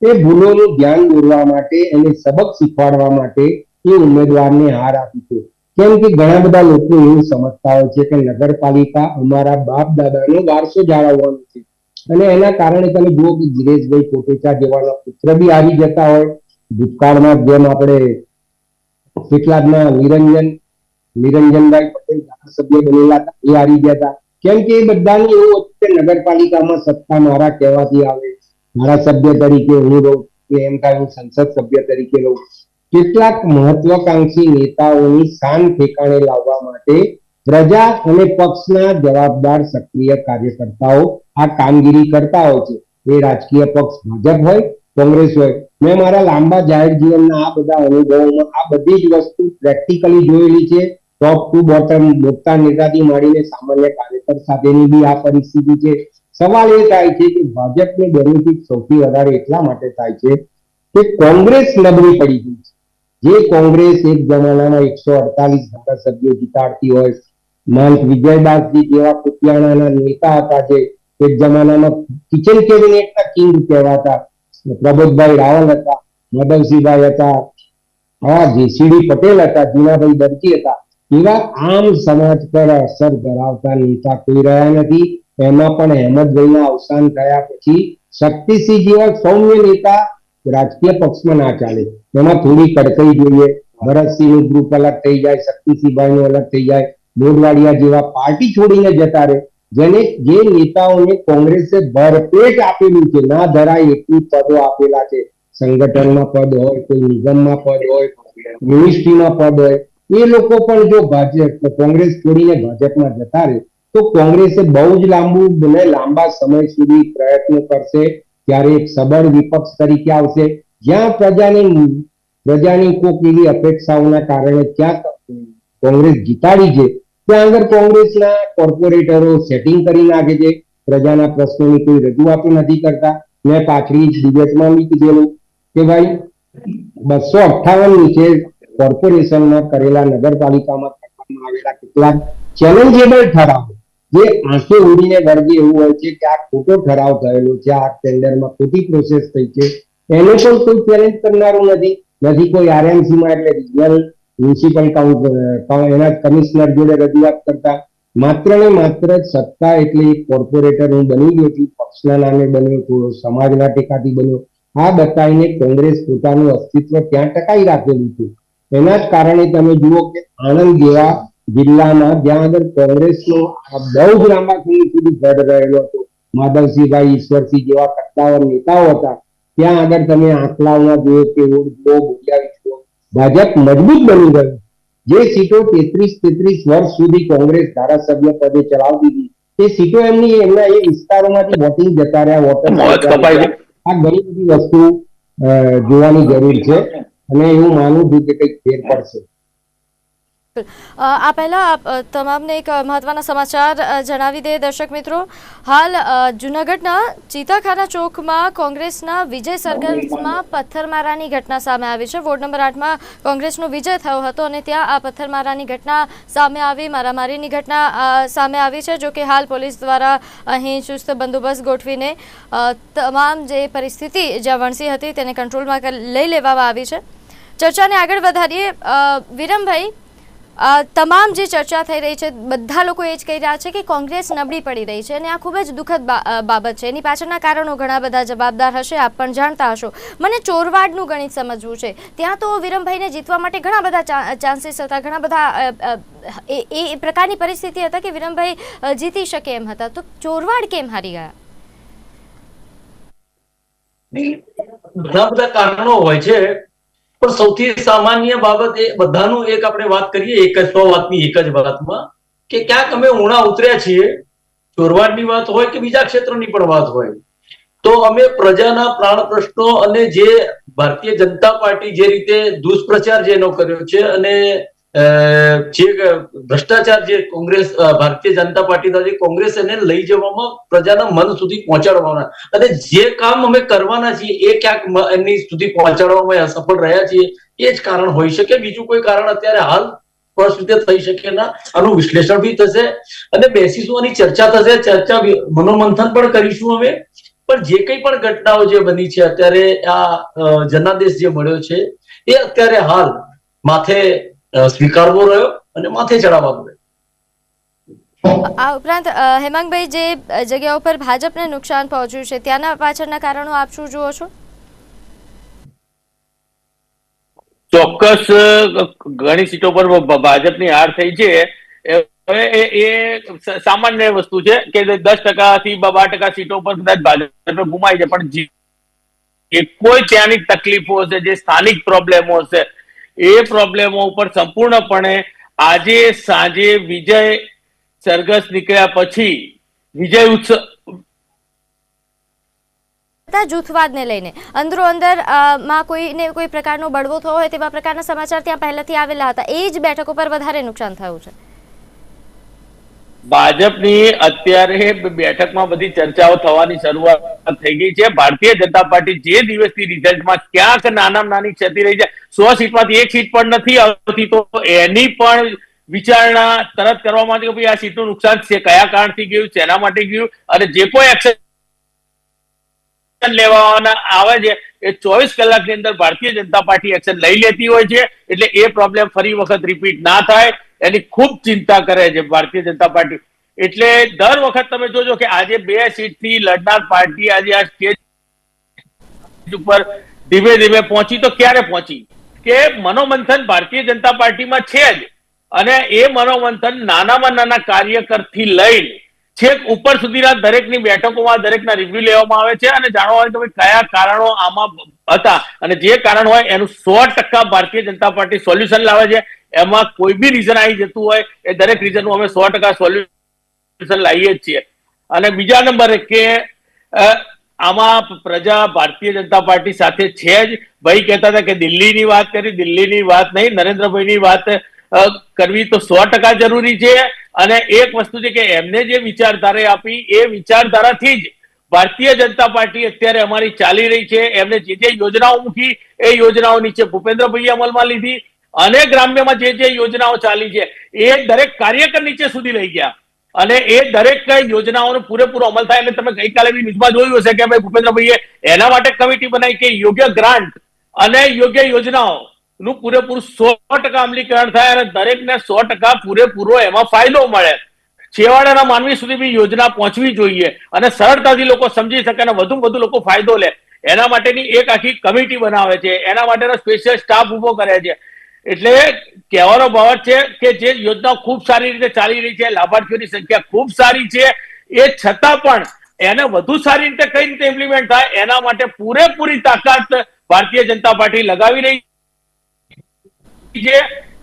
એ ભૂલોનું ધ્યાન દોરવા માટે અને સબક શીખવાડવા માટે એ ઉમેદવારને હાર આપી છે. કેમ કે ઘણા બધા લોકો એવું સમજતા હોય છે કે નગરપાલિકા અમારા બાપ દાદાનો વારસો જાળવવાનો છે અને એના કારણે તમે જુઓ કે ગિરીશભાઈ કોટેચા જેવાના પુત્ર બી હારી જતા હોય. ભૂતકાળમાં જેમ આપણે કેટલાકના નિરંજનભાઈ પટેલ ધારાસભ્ય બનેલા હતા એ હારી ગયા હતા. કેમ કે એ બધાને એવું હતું કે નગરપાલિકામાં સત્તા મારા કહેવાથી આવે, ધારાસભ્ય તરીકે હું રહું કે એમ કાંઈ હું સંસદ સભ્ય તરીકે રહું. કેટલાક મહત્વાકાંક્ષી નેતાઓની શાન ઠેકાણે લાવવા માટે પ્રજા અને પક્ષના જવાબદાર સક્રિય કાર્યકર્તાઓ આ કામગીરી કરતા હોય છે. એ રાજકીય પક્ષ ભાજપ હોય, કોંગ્રેસ હોય. મેં મારા લાંબા જાહેર જીવનના આ બધા અનુભવોમાં આ બધી જ વસ્તુ પ્રેક્ટિકલી જોયેલી છે. ટોપ ટુ બોટમ, મોટા નેતાથી માંડીને સામાન્ય કાર્યકર સાથેની બી આ પરિસ્થિતિ છે. સવાલ એ થાય છે કે ભાજપને બેનિફિટ સૌથી વધારે એટલા માટે થાય છે કે કોંગ્રેસ નબળી પડી ગઈ છે. જે કોંગ્રેસ એક જમાનામાં 148 ધારાસભ્યો જીતાડતી હોય, મંત વિજયદાસજી જેવા કુતિયાણાના નેતા હતા જે એક જમાનામાં કિચન કેબિનેટના કિંગ કહેવાતા, પ્રબોધભાઈ રાવલ હતા, માધવસિંહભાઈ હતા, જેસીડી પટેલ હતા, જીનાભાઈ દરજી હતા. એવા આમ સમાજ પર અસર ધરાવતા નેતા કોઈ રહ્યા નથી. એમાં પણ અહેમદભાઈના અવસાન થયા પછી શક્તિસિંહ જેવા સૌમ્ય નેતા રાજકીય પક્ષમાં ના ચાલે. એમાં થોડી કડકાઈ જોઈએ. ભરતસિંહનું ગ્રુપ અલગ થઈ જાય, શક્તિસિંહભાઈનું અલગ થઈ જાય, મોઢવાડિયા જેવા પાર્ટી છોડીને જતા રહે. જે નેતાઓને કોંગ્રેસે ભરપેટ આપેલું છે, ના ધરાય એટલી પદો આપેલા છે. સંગઠનમાં પદ હોય, કોઈ નિગમમાં પદ હોય, મિનિસ્ટ્રીમાં પદ હોય, એ લોકો પણ જો ભાજપ કોંગ્રેસ છોડીને ભાજપમાં જતા રહે તો કોંગ્રેસે બહુ જ લાંબા સમય સુધી પ્રયત્નો કરશે. ત્યારે એક સબળ વિપક્ષ તરીકે આવશે. જ્યાં પ્રજાની કોઈક એવી અપેક્ષાઓના કારણે ક્યાંક કોંગ્રેસ જીતાડી છે, ત્યાં આગળ કોંગ્રેસના કોર્પોરેટરો સેટિંગ કરી નાખે છે. પ્રજાના પ્રશ્નોની કોઈ રજૂઆતો નથી કરતા. મેં પાછલી ડિબેટમાં બી કીધેલું કે ભાઈ 258 નીચે કોર્પોરેશનમાં કરેલા નગરપાલિકામાં કરવામાં આવેલા કેટલાક ચેલેન્જેબલ ઠરાવો જે આંખે ઉડીને વળગે એવું હોય છે કે આ ખોટો ઠરાવ થયેલો છે, આ ટેન્ડરમાં ખોટી પ્રોસેસ થઈ છે, એને પણ કોઈ ચેલેન્જ કરનારું નથી. કોઈ આરએમસીમાં એટલે રિજનલ મ્યુનિસિપલ એના કમિશનર જોડે રજૂઆત કરતા. માત્ર ને માત્ર સત્તા એટલે એક કોર્પોરેટર હું બની ગયો છું, પક્ષના નામે બન્યો, થોડો સમાજના ટેકાથી બન્યો, આ બતાવીને કોંગ્રેસ પોતાનું અસ્તિત્વ ત્યાં ટકાઈ રાખેલું છે. એના જ કારણે તમે જુઓ કે આણંદ જેવા જિલ્લામાં જ્યાં આગળ કોંગ્રેસનો બહુ જ લાંબા સમય સુધી ગઢ રહેલો હતો, માધવસિંહભાઈ, ઈશ્વરસિંહ જેવા કટ્ટાવર નેતાઓ હતા, ત્યાં આગળ તમે આંકલાઓમાં જુઓ કે ભાજપ મજબૂત બની ગયું. જે સીટો 33 વર્ષ સુધી કોંગ્રેસ ધારાસભ્ય પદે ચલાવતી હતી તે સીટો એમના એ વિસ્તારોમાંથી વોટિંગ જતા રહ્યા, વોટર આ ઘણી બધી વસ્તુ જોવાની જરૂર છે અને એવું માનું છું કે કંઈક ફેર પડશે. આ પહેલા તમામને એક મહત્વના સમાચાર જણાવી દે દર્શક મિત્રો. હાલ જૂનાગઢના ચીતાખાના ચોકમાં કોંગ્રેસના વિજય સર્કલ્સમાં પથ્થરમારાની ઘટના સામે આવી છે. વોર્ડ નંબર 8માં કોંગ્રેસનો વિજય થયો હતો અને ત્યાં આ પથ્થરમારાની ઘટના સામે આવી, મારામારીની ઘટના સામે આવી છે. જો કે હાલ પોલીસ દ્વારા અહીં ચુસ્ત બંદોબસ્ત ગોઠવીને તમામ જે પરિસ્થિતિ જ્યાં વણસી હતી તેને કંટ્રોલમાં લઈ લેવામાં આવી છે. ચર્ચાને આગળ વધારીએ. વિરમભાઈ, તમામ જે ચર્ચા થઈ રહી છે બધા લોકો એ જ કહી રહ્યા છે કે કોંગ્રેસ નબળી પડી રહી છે અને આ ખૂબ જ દુઃખદ બાબત છે. એની પાછળના કારણો ઘણા બધા જવાબદાર હશે, આપ પણ જાણતા હશો. મને ચોરવાડનું ગણિત સમજવું છે. ત્યાં તો વિરમભાઈને જીતવા માટે ઘણા બધા ચાન્સીસ હતા, ઘણા બધા એ પ્રકારની પરિસ્થિતિ હતા કે વિરમભાઈ જીતી શકે એમ હતા. તો ચોરવાડ કેમ હારી ગયા? ઘણા બધા કારણો હોય છે, પણ સૌથી સામાન્ય બાબત એ બધાનું એક આપણે વાત કરીએ એક જ વાતની એક જ વાતમાં કે ક્યાંક અમે ઊણા ઉતર્યા છીએ. ચોરવાડની વાત હોય કે બીજા ક્ષેત્રની પણ વાત હોય તો અમે પ્રજાના પ્રાણ પ્રશ્નો અને જે ભારતીય જનતા પાર્ટી જે રીતે દુષ્પ્રચાર જેનો કર્યો છે અને જે ભ્રષ્ટાચાર જે કોંગ્રેસ ભારતીય જનતા પાર્ટી દ્વારા કોંગ્રેસ એને લઈ જવામાં પ્રજાના મન સુધી પહોંચાડવાના અને જે કામ અમે કરવાના છીએ એ ક્યાંક એમની સુધી પહોંચાડવામાં અસફળ રહ્યા છીએ એ જ કારણ હોઈ શકે. બીજું કોઈ કારણ અત્યારે હાલ સ્પષ્ટ રીતે થઈ શકે ના. આનું વિશ્લેષણ બી થશે અને બેસીશું, આની ચર્ચા થશે, મનોમંથન પણ કરીશું અમે. પણ જે કઈ પણ ઘટનાઓ જે બની છે અત્યારે, આ જનાદેશ જે મળ્યો છે એ અત્યારે હાલ માથે સ્વીકારવો રહ્યો અને માથે ચડાવવાનો રહ્યો. આ ઉપરાંત હેમાંગભાઈ, જે જગ્યા ઉપર ભાજપને નુકસાન પહોંચ્યું છે ત્યાંના પાછળના કારણો આપ શું જુઓ છો? ચોક્કસ ઘણી સીટો પર ભાજપની હાર થઈ છે. એ સામાન્ય વસ્તુ છે કે 10% થી 12% સીટો પર કદાચ ભાજપે ગુમાઈ છે, પણ જે કોઈ ત્યાંની તકલીફો હશે, જે સ્થાનિક પ્રોબ્લેમો હશે, એ પ્રોબ્લેમો ઉપર સંપૂર્ણપણે આજે સાંજે વિજય સરઘસ નીકળ્યા પછી વિજય ઉત્સવ જૂથવાદને લઈને અંદરો અંદર માં કોઈને કોઈ પ્રકારનો બળવો થયો હોય તેવા પ્રકારના સમાચાર ત્યાં પહેલાથી આવેલા હતા. એ જ બેઠકો પર વધારે નુકસાન થયું છે. ભાજપની અત્યારે બેઠકમાં બધી ચર્ચાઓ થવાની શરૂઆત થઈ ગઈ છે. ભારતીય જનતા પાર્ટી જે દિવસથી રિઝલ્ટમાં ક્યાંક નાનામાં નાની ક્ષતિ રહી છે, 100 સીટમાંથી 1 સીટ પણ નથી આવતી, તો એની પણ વિચારણા તરત કરવામાં આવી કે ભાઈ આ સીટનું નુકસાન છે, કયા કારણથી ગયું, શેના માટે ગયું, અને જે કોઈ એક્શન લેવાના આવે છે એ 24 કલાકની અંદર ભારતીય જનતા પાર્ટી એક્શન લઈ લેતી હોય છે. એટલે એ પ્રોબ્લેમ ફરી વખત રિપીટ ના થાય એની ખૂબ ચિંતા કરે છે ભારતીય જનતા પાર્ટી. એટલે દર વખત તમે જોજો કે આજે 2 સીટથી લડનાર પાર્ટી આજે આ સ્ટેજ ઉપર ધીમે ધીમે પહોંચી. તો ક્યારે પહોંચી કે મનોમંથન ભારતીય જનતા પાર્ટીમાં છે જ, અને એ મનોમંથન નાનામાં નાના કાર્યકરથી લઈને છેક ઉપર સુધીના દરેકની બેઠકોમાં દરેકના રિવ્યુ લેવામાં આવે છે અને જાણવા આવે કે કયા કારણો આમાં હતા, અને જે કારણ હોય એનું 100% ભારતીય જનતા પાર્ટી સોલ્યુશન લાવે છે. એમાં કોઈ બી રીઝન આવી જતું હોય એ દરેક રીઝનનું અમે 100% સોલ્યુશન લાવીએ જ છીએ. અને બીજા નંબરે કે આમાં પ્રજા ભારતીય જનતા પાર્ટી સાથે છે જ. ભાઈ કહેતા હતા કે દિલ્હીની વાત કરી, દિલ્હીની વાત નહીં, નરેન્દ્રભાઈની વાત કરવી તો 100% જરૂરી છે. અને એક વસ્તુ છે કે એમને જે વિચારધારા આપી એ વિચારધારાથી જ ભારતીય જનતા પાર્ટી અત્યારે અમારી ચાલી રહી છે. એમને જે યોજનાઓ મૂકી એ યોજનાઓ નીચે ભૂપેન્દ્રભાઈએ અમલમાં લીધી, અને ગ્રામ્યમાં જે યોજનાઓ ચાલી છે એ દરેક કાર્યકર નીચે સુધી લઈ ગયા, અને એ દરેક યોજનાઓનો પૂરેપૂરો અમલ થાય. એટલે તમે ગઈકાલે બી ન્યૂઝમાં જોયું હશે કે ભાઈ ભૂપેન્દ્રભાઈએ એના માટે કમિટી બનાવી કે યોગ્ય ગ્રાન્ટ અને યોગ્ય યોજનાઓ નું પૂરેપૂરું 100% અમલીકરણ થાય અને દરેકને 100% પૂરેપૂરો એમાં ફાયદો મળે. છેવાડાના માનવી સુધી બી યોજના પહોંચવી જોઈએ અને સરળતાથી લોકો સમજી શકે અને વધુમાં વધુ લોકો ફાયદો લે, એના માટેની એક આખી કમિટી બનાવે છે, એના માટેનો સ્પેશિયલ સ્ટાફ ઉભો કરે છે. એટલે કહેવાનો ભાવ છે કે જે યોજનાઓ ખૂબ સારી રીતે ચાલી રહી છે, લાભાર્થીઓની સંખ્યા ખૂબ સારી છે, એ છતાં પણ એને વધુ સારી રીતે કઈ રીતે ઇમ્પ્લિમેન્ટ થાય એના માટે પૂરેપૂરી તાકાત ભારતીય જનતા પાર્ટી લગાવી રહી છે.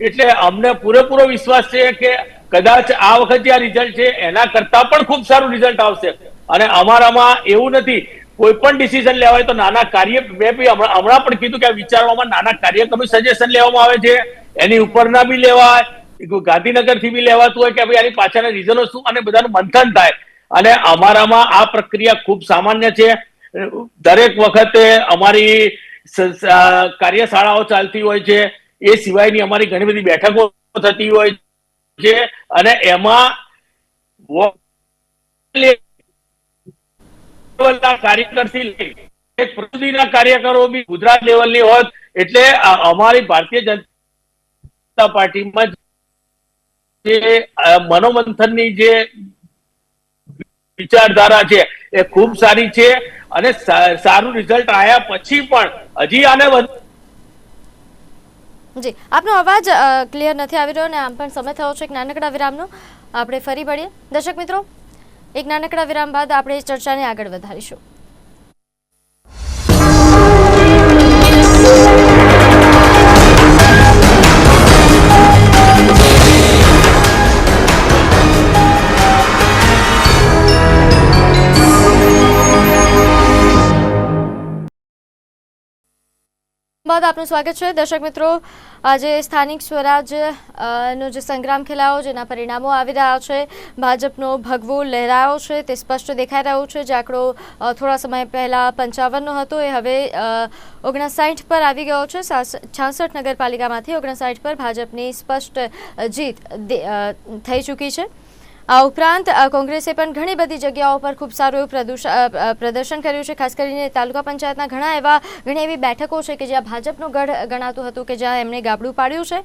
એટલે અમને પૂરેપૂરો વિશ્વાસ છે કે કદાચ આ વખત જે આ રિઝલ્ટ છે એના કરતા પણ ખૂબ સારું રિઝલ્ટ આવશે. અને અમારામાં એવું નથી, કોઈ પણ ડિસિઝન લેવાય તો નાના કાર્ય, મેં હમણાં પણ કીધું કે વિચારવામાં નાના કાર્યક્રમનું સજેશન લેવામાં આવે છે, એની ઉપરના બી લેવાય, ગાંધીનગર થી બી લેવાતું હોય કે ભાઈ આની પાછળના રીઝનો શું, અને બધાનું મંથન થાય. અને અમારામાં આ પ્રક્રિયા ખૂબ સામાન્ય છે. દરેક વખતે અમારી કાર્યશાળાઓ ચાલતી હોય છે, એ સિવાયની અમારી ઘણી બધી બેઠકો થતી હોય છે, અને એમાં કાર્યકરથી લઈ પ્રતિનિધિના કાર્યકરો બી ગુજરાત લેવલની હોત. એટલે અમારી ભારતીય જનતા પાર્ટીમાં જે મનોમંથનની જે વિચારધારા છે એ ખૂબ સારી છે, અને સારું રિઝલ્ટ આવ્યા પછી પણ હજી આને જી આપનો અવાજ ક્લિયર નથી આવી રહ્યો, અને આમ પણ સમય થયો છે એક નાનકડા વિરામનો. આપણે ફરી મળીએ દર્શક મિત્રો, એક નાનકડા વિરામ બાદ આપણે ચર્ચાને આગળ વધારીશું. બાદ આપનું સ્વાગત છે દર્શક મિત્રો. આજે સ્થાનિક સ્વરાજ નો જે સંગ્રામ ખેલાયો જેના પરિણામો આવી રહ્યા છે, ભાજપનો ભગવો લહેરાયો છે તે સ્પષ્ટ દેખાઈ રહ્યું છે. જે આંકડો થોડા સમય પહેલા 55નો હતો એ હવે 59 પર આવી ગયો છે. 66 નગરપાલિકામાંથી 59 પર ભાજપની સ્પષ્ટ જીત થઈ ચૂકી છે. આ ઉપરાંત કોંગ્રેસે પણ ઘણી બધી જગ્યાઓ પર ખૂબ સારું એવું પ્રદર્શન કર્યું છે. ખાસ કરીને તાલુકા પંચાયતના ઘણી એવી બેઠકો છે કે જ્યાં ભાજપનું ગઢ ગણાતું હતું, કે જ્યાં એમણે ગાબડું પાડ્યું છે.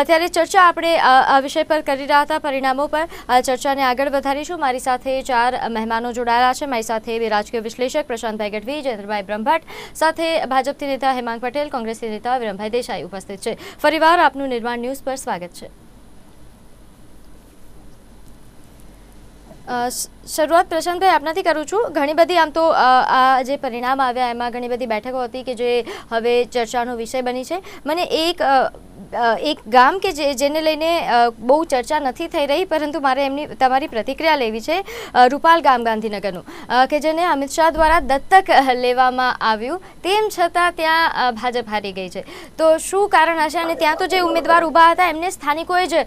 ત્યારે ચર્ચા આપણે આ વિષય પર કરી રહ્યા હતા, પરિણામો પર. આ ચર્ચાને આગળ વધારીશું. મારી સાથે 4 મહેમાનો જોડાયેલા છે. મારી સાથે રાજકીય વિશ્લેષક પ્રશાંતભાઈ ગઢવી, જયેન્દ્રભાઈ બ્રહ્મભટ્ટ, સાથે ભાજપથી નેતા હેમાંગ પટેલ, કોંગ્રેસથી નેતા વિરમભાઈ દેસાઈ ઉપસ્થિત છે. ફરીવાર આપનું નિર્માણ ન્યૂઝ પર સ્વાગત છે. શરૂઆત પ્રશાંતભાઈ આપનાથી કરું છું. ઘણી બધી આમ તો આ જે પરિણામ આવ્યા એમાં ઘણી બધી બેઠકો હતી કે જે હવે ચર્ચાનો વિષય બની છે. મને એક ગામ કે જેને લઈને બહુ ચર્ચા નથી થઈ રહી, પરંતુ મારે તમારી પ્રતિક્રિયા લેવી છે. રૂપાલ ગામ ગાંધીનગરનું, કે જેને અમિત શાહ દ્વારા દત્તક લેવામાં આવ્યું, તેમ છતાં ત્યાં ભાજપ હારી ગઈ છે. તો શું કારણ હશે? અને ત્યાં તો જે ઉમેદવાર ઊભા હતા એમને સ્થાનિકોએ જ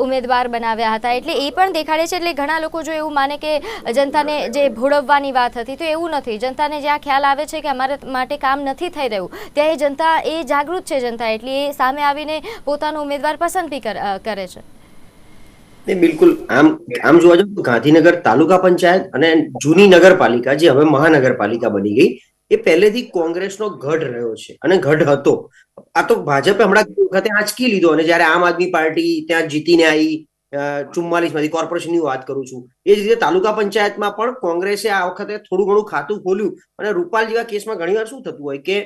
ઉમેદવાર બનાવ્યા હતા, એટલે એ પણ દેખાડે છે. એટલે ઘણા લોકો જો એવું માને કે જનતાને જે ભોળવવાની વાત હતી, તો એવું નથી. જનતાને જ્યાં ખ્યાલ આવે છે કે અમારા માટે કામ નથી થઈ રહ્યું, ત્યાં જનતા એ જાગૃત છે. જનતા એટલે એ સામે આવીને પોતાનો ઉમેદવાર પસંદ બી કરે છે. બિલકુલ. આમ જોવા જાવ તો ગાંધીનગર તાલુકા પંચાયત અને જૂની નગરપાલિકા જે હવે મહાનગરપાલિકા બની ગઈ, એ પહેલેથી કોંગ્રેસનો ગઢ રહ્યો છે અને ગઢ હતો. આ તો ભાજપે હમણાં વખતે આંચકી લીધો, અને જયારે આમ આદમી પાર્ટી ત્યાં જીતીને આવી 44માંથી, કોર્પોરેશનની વાત કરું છું, એ જ રીતે તાલુકા પંચાયતમાં પણ કોંગ્રેસે આ વખતે થોડું ઘણું ખાતું ખોલ્યું. અને રૂપાલ જેવા કેસમાં ઘણીવાર શું થતું હોય કે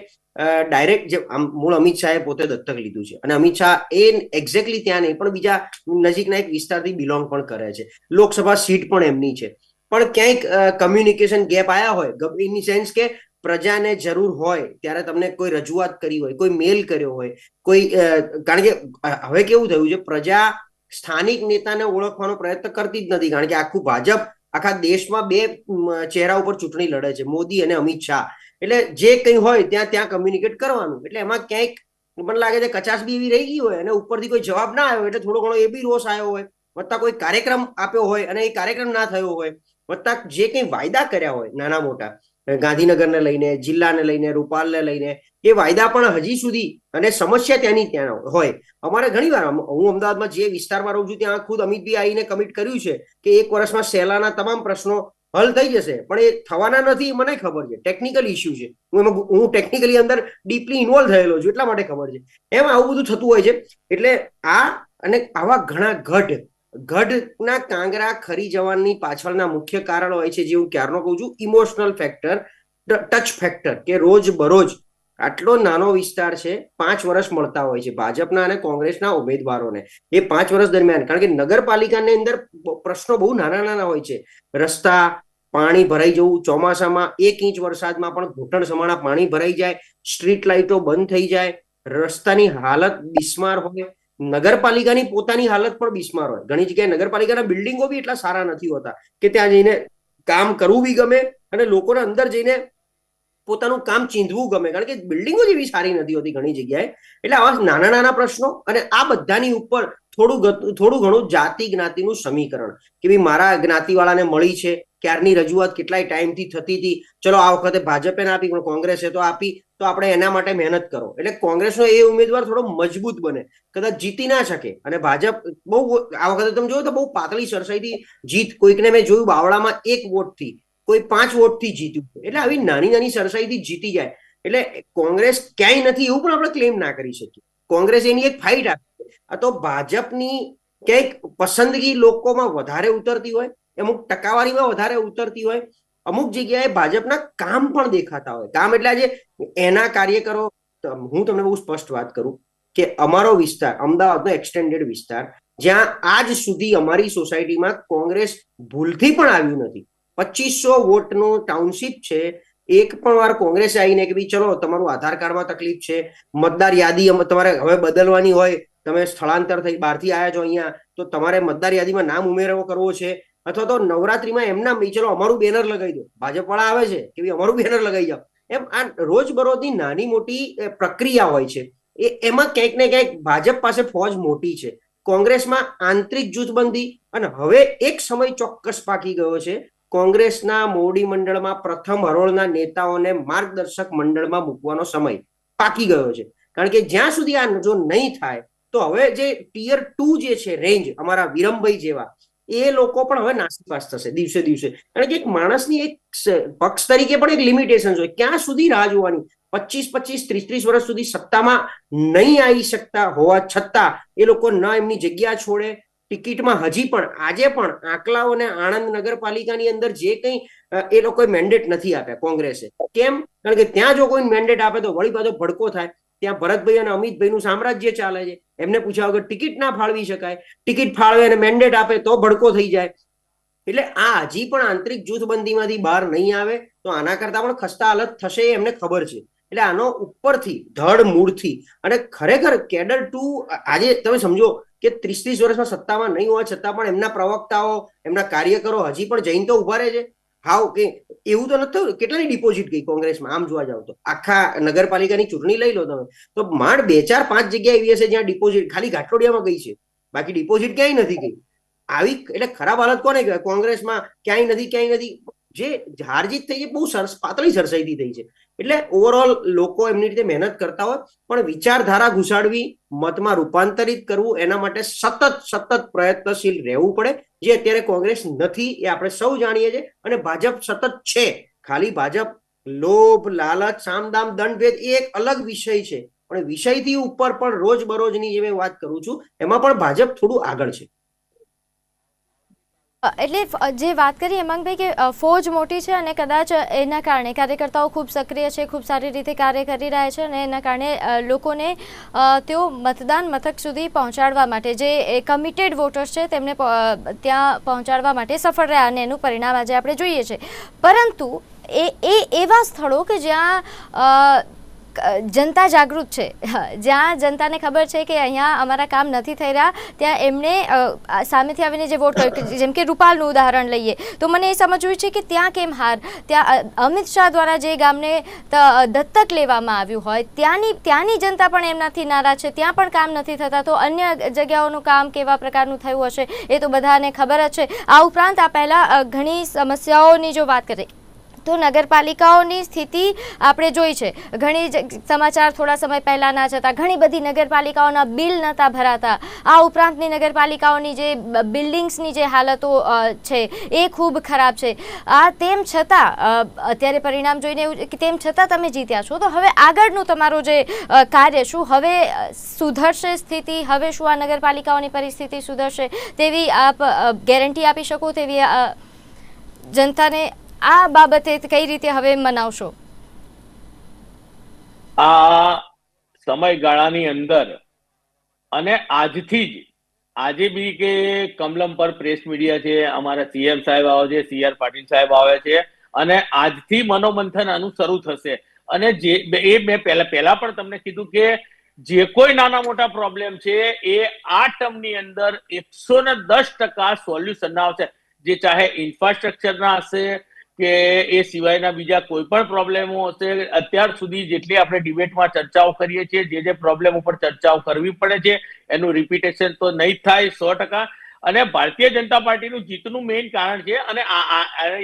ડાયરેક્ટ જે મૂળ અમિત શાહે પોતે દત્તક લીધું છે, અને અમિત શાહ એ એક્ઝેક્ટલી ત્યાં નહીં પણ બીજા નજીકના એક વિસ્તારથી બિલોંગ પણ કરે છે. લોકસભા સીટ પણ એમની છે. પણ ક્યાંક કમ્યુનિકેશન ગેપ આવ્યા હોય, ઇન ધી સેન્સ કે પ્રજાને જરૂર હોય ત્યારે તમને કોઈ રજૂઆત કરી હોય, કોઈ મેલ કર્યો હોય, કારણ કે હવે કેવું થયું છે, પ્રજા સ્થાનિક નેતાને ઓળખવાનો પ્રયત્ન કરતી જ નથી. કારણ કે આખું ભાજપ આખા દેશમાં 2 ચહેરા ઉપર ચૂંટણી લડે છે, મોદી અને અમિત શાહ. એટલે જે કંઈ હોય ત્યાં કમ્યુનિકેટ કરવાનું. એટલે એમાં ક્યાંક મને લાગે છે કચાશ બી એવી રહી ગઈ હોય, અને ઉપરથી કોઈ જવાબ ના આવ્યો એટલે થોડો ઘણો એ બી રોષ આવ્યો હોય, વત્તા કોઈ કાર્યક્રમ આપ્યો હોય અને એ કાર્યક્રમ ના થયો હોય, વત્તા જે કંઈ વાયદા કર્યા હોય નાના મોટા ગાંધીનગરને લઈને, જિલ્લાને લઈને, રૂપાલને લઈને, એ વાયદા પણ હજી સુધી, અને સમસ્યા ત્યાંની ત્યાં હોય. અમારે ઘણી વાર, હું અમદાવાદમાં જે વિસ્તારમાં રહું છું ત્યાં ખુદ અમિતભાઈ આવીને કમિટ કર્યું છે કે 1 વર્ષમાં સેલાના તમામ પ્રશ્નો હલ થઈ જશે, પણ એ થવાના નથી. મને ખબર છે ટેકનિકલ ઇસ્યુ છે, હું ટેકનિકલી અંદર ડીપલી ઇન્વોલ્વ થયેલો છું, એટલા માટે ખબર છે. એમ આવું બધું થતું હોય છે. એટલે આ અને આવા ઘણા ગઢના કાંગરા ખરી જવાની પાછળના મુખ્ય કારણ હોય છે, જે હું ક્યારનો કહું છું, ઇમોશનલ ફેક્ટર, ટચ ફેક્ટર, કે રોજ બરોજ આટલો નાનો વિસ્તાર છે, 5 વર્ષ મળતા હોય છે ભાજપના અને કોંગ્રેસના ઉમેદવારોને. એ 5 વર્ષ દરમિયાન, કારણ કે નગરપાલિકાની અંદર પ્રશ્નો બહુ નાના હોય છે. રસ્તા, પાણી ભરાઈ જવું, ચોમાસામાં 1 ઇંચ વરસાદમાં પણ ઘૂંટણ સમાણા પાણી ભરાઈ જાય, સ્ટ્રીટ લાઇટો બંધ થઈ જાય, રસ્તાની હાલત બિસ્માર હોય, નગરપાલિકાની પોતાની હાલત પણ બિસ્માર હોય. ઘણી જગ્યાએ નગરપાલિકાના બિલ્ડિંગો બી એટલા સારા નથી હોતા કે ત્યાં જઈને કામ કરવું બી ગમે અને લોકોને અંદર જઈને પોતાનું કામ ચીંધવું ગમે, કારણ કે બિલ્ડિંગો જેવી સારી નથી હોતી ઘણી જગ્યાએ. એટલે આવા નાના પ્રશ્નો, અને આ બધાની ઉપર થોડું ઘણું જાતિ જ્ઞાતિનું સમીકરણ, કે ભાઈ મારા જ્ઞાતિવાળાને મળી છે, ક્યારની રજૂઆત કેટલાય ટાઈમથી થતી હતી, ચલો આ વખતે ભાજપે ના આપી પણ કોંગ્રેસે તો આપી, તો આપણે એના માટે મહેનત કરો. એટલે કોંગ્રેસનો એ ઉમેદવાર થોડો મજબૂત બને, કદાચ જીતી ના શકે. અને ભાજપ બહુ આ વખતે તમે જોયું તો બહુ પાતળી સરસાઈથી જીત, કોઈકને મેં જોયું બાવળામાં 1 વોટથી, કોઈ 5 વોટથી જીત્યું. એટલે આવી નાની સરસાઈથી જીતી જાય. એટલે કોંગ્રેસ ક્યાંય નથી એવું પણ આપણે ક્લેમ ના કરી શકીએ. કોંગ્રેસ એની એક ફાઇટ આપે. આ તો ભાજપની ક્યાંક પસંદગી લોકોમાં વધારે ઉતરતી હોય, અમુક ટકાવારીમાં વધારે ઉતરતી હોય, અમુક જગ્યાએ ભાજપના કામ પણ દેખાતા હોય. કામ એટલે આજે એના કાર્યકરો, હું તમને બહુ સ્પષ્ટ વાત કરું કે અમારો વિસ્તાર અમદાવાદનો એક્સટેન્ડેડ વિસ્તાર, જ્યાં આજ સુધી અમારી સોસાયટીમાં કોંગ્રેસ ભૂલથી પણ આવ્યું નથી. 2500 વોટનું ટાઉનશીપ છે. એક પણ વાર કોંગ્રેસે આવીને કે ભાઈ ચલો તમારું આધાર કાર્ડમાં તકલીફ છે, મતદાર યાદી તમારે હવે બદલવાની હોય, તમે સ્થળાંતર થઈ બહારથી આવ્યા છો અહીંયા, તો તમારે મતદાર યાદીમાં નામ ઉમેરો કરવો છે, અથવા તો નવરાત્રીમાં એમના ચલો અમારું બેનર લગાવી દો, ભાજપ વાળા આવે છે કે ભાઈ અમારું બેનર લગાવી જાઓ, એમ આ રોજબરોજની નાની મોટી પ્રક્રિયા હોય છે એમાં ક્યાંક ને ક્યાંક ભાજપ પાસે ફોજ મોટી છે. કોંગ્રેસમાં આંતરિક જૂથબંધી અને હવે એક સમય ચોક્કસ પાકી ગયો છે કોંગ્રેસના મોવડી મંડળમાં પ્રથમ હરોળના નેતાઓને માર્ગદર્શક મંડળમાં મૂકવાનો સમય પાકી ગયો છે. કારણ કે જ્યાં સુધી આ જો નહીં થાય તો હવે જે ટિયર 2 જે છે રેન્જ અમારા વિરમભાઈ જેવા એ લોકો પણ હવે નાસીપાસ થશે દિવસે દિવસે. કારણ કે એક માણસની એક પક્ષ તરીકે પણ એક લિમિટેશન હોય. ક્યાં સુધી રાહ જોવાની? 25-25, 30-30 વર્ષ સુધી સત્તામાં નહીં આવી શકતા હોવા છતાં એ લોકો ન એમની જગ્યા છોડે. ટિકિટમાં હજી પણ આજે પણ આંકલાઓ અને આણંદ નગરપાલિકાની અંદર જે કંઈ એ લોકોએ મેન્ડેટ નથી આપ્યા કોંગ્રેસે. કેમ? કારણ કે ત્યાં જો કોઈ મેન્ડેટ આપે તો વળી પાછો ભડકો થાય. ત્યાં ભરતભાઈ અને અમિતભાઈનું સામ્રાજ્ય ચાલે છે. એમને પૂછ્યા વગર ટિકિટ ના ફાળવી શકાય. ટિકિટ ફાળવે અને મેન્ડેટ આપે તો ભડકો થઈ જાય. એટલે આ હજી પણ આંતરિક જૂથબંધીમાંથી બહાર નહીં આવે તો આના કરતા પણ ખસ્તા હાલત થશે એ એમને ખબર છે. એટલે આનો ઉપરથી ધડ મૂળથી અને ખરેખર કેડર 2 આજે તમે સમજો કે 30-30 વર્ષમાં સત્તામાં નહીં હોવા છતાં પણ એમના પ્રવક્તાઓ એમના કાર્યકરો હજી પણ જઈને તો ઉભા રહે છે. હાવ કે એવું તો નથી થયું. કેટલાની ડિપોઝિટ ગઈ કોંગ્રેસમાં આમ જોવા જાવ તો? આખા નગરપાલિકાની ચૂંટણી લઈ લો તમે તો માંડ 2-4-5 જગ્યા એવી હશે જ્યાં ડિપોઝિટ ખાલી ઘાટલોડિયામાં ગઈ છે. બાકી ડિપોઝિટ ક્યાંય નથી ગઈ. આવી એટલે ખરાબ હાલત કોને કહેવાય? કોંગ્રેસમાં ક્યાંય નથી. જે હારજીત થઈ છે બહુ પાતળી સરસાઈથી થઈ છે. એટલે ઓવરઓલ લોકો એમની રીતે મહેનત કરતા હોય પણ વિચારધારા ઘુસાડવી, મતમાં રૂપાંતરિત કરવું એના માટે સતત પ્રયત્નશીલ રહેવું પડે, જે અત્યારે કોંગ્રેસ નથી એ આપણે સૌ જાણીએ છીએ. અને ભાજપ સતત છે. ખાલી ભાજપ લોભ, લાલચ, સામદામ, દંડભેદ એ એક અલગ વિષય છે. પણ વિષયથી ઉપર પણ રોજબરોજની જે મેં વાત કરું છું એમાં પણ ભાજપ થોડું આગળ છે. એટલે જે વાત કરી હેમાંગભાઈ કે ફોજ મોટી છે અને કદાચ એના કારણે કાર્યકર્તાઓ ખૂબ સક્રિય છે, ખૂબ સારી રીતે કાર્ય કરી રહ્યા છે અને એના કારણે લોકોને તેઓ મતદાન મથક સુધી પહોંચાડવા માટે જે કમિટેડ વોટર્સ છે તેમને ત્યાં પહોંચાડવા માટે સફળ રહ્યા અને એનું પરિણામ આજે આપણે જોઈએ છે. પરંતુ એવા સ્થળો કે જ્યાં જનતા જાગૃત છે, જ્યાં જનતાને ખબર છે કે અહીંયા અમારા કામ નથી થઈ રહ્યા, ત્યાં એમણે સામેથી આવીને જે વોટ કર્યો, જેમ કે રૂપાલનું ઉદાહરણ લઈએ તો મને એ સમજવું છે કે ત્યાં કેમ હાર? ત્યાં અમિત શાહ દ્વારા જે ગામને દત્તક લેવામાં આવ્યું હોય ત્યાંની જનતા પણ એમનાથી નારાજ છે, ત્યાં પણ કામ નથી થતા. તો અન્ય જગ્યાઓનું કામ કેવા પ્રકારનું થયું હશે એ તો બધાને ખબર જ છે. આ ઉપરાંત આ પહેલાં ઘણી સમસ્યાઓની જો વાત કરીએ તો નગરપાલિકાઓની સ્થિતિ આપણે જોઈ છે. ઘણી સમાચાર થોડા સમય પહેલાંના જ હતા. ઘણી બધી નગરપાલિકાઓના બિલ નહોતા ભરાતા. આ ઉપરાંતની નગરપાલિકાઓની જે બિલ્ડિંગ્સની જે હાલતો છે એ ખૂબ ખરાબ છે. તેમ છતાં અત્યારે પરિણામ જોઈને એવું કે તેમ છતાં તમે જીત્યા છો. તો હવે આગળનું તમારું જે કાર્ય શું હવે સુધરશે સ્થિતિ? હવે શું આ નગરપાલિકાઓની પરિસ્થિતિ સુધરશે તેવી આપ ગેરંટી આપી શકો? તેવી જનતાને આ બાબતે કઈ રીતે હવે મનાવશો? આ સમયગાળાની અંદર અને આજથી જ આજે બી કે કમલમ પર પ્રેસ મીડિયા છે, અમારા સીએમ સાહેબ આવે છે, CR પાટીલ સાહેબ આવે છે અને આજથી મનોમંથન આનું શરૂ થશે. અને જે મેં પહેલા પણ તમને કીધું કે જે કોઈ નાના મોટા પ્રોબ્લેમ છે એ આ ટર્મની અંદર 110% સોલ્યુશન આવશે. જે ચાહે ઇન્ફ્રાસ્ટ્રક્ચરના હશે કે એ સિવાયના બીજા કોઈ પણ પ્રોબ્લેમો હશે. અત્યાર સુધી જેટલી આપણે ડિબેટમાં ચર્ચાઓ કરીએ છીએ, જે પ્રોબ્લેમ ઉપર ચર્ચાઓ કરવી પડે છે એનું રિપીટેશન તો નહીં જ થાય 100%. અને ભારતીય જનતા પાર્ટીનું જીતનું મેઇન કારણ છે. અને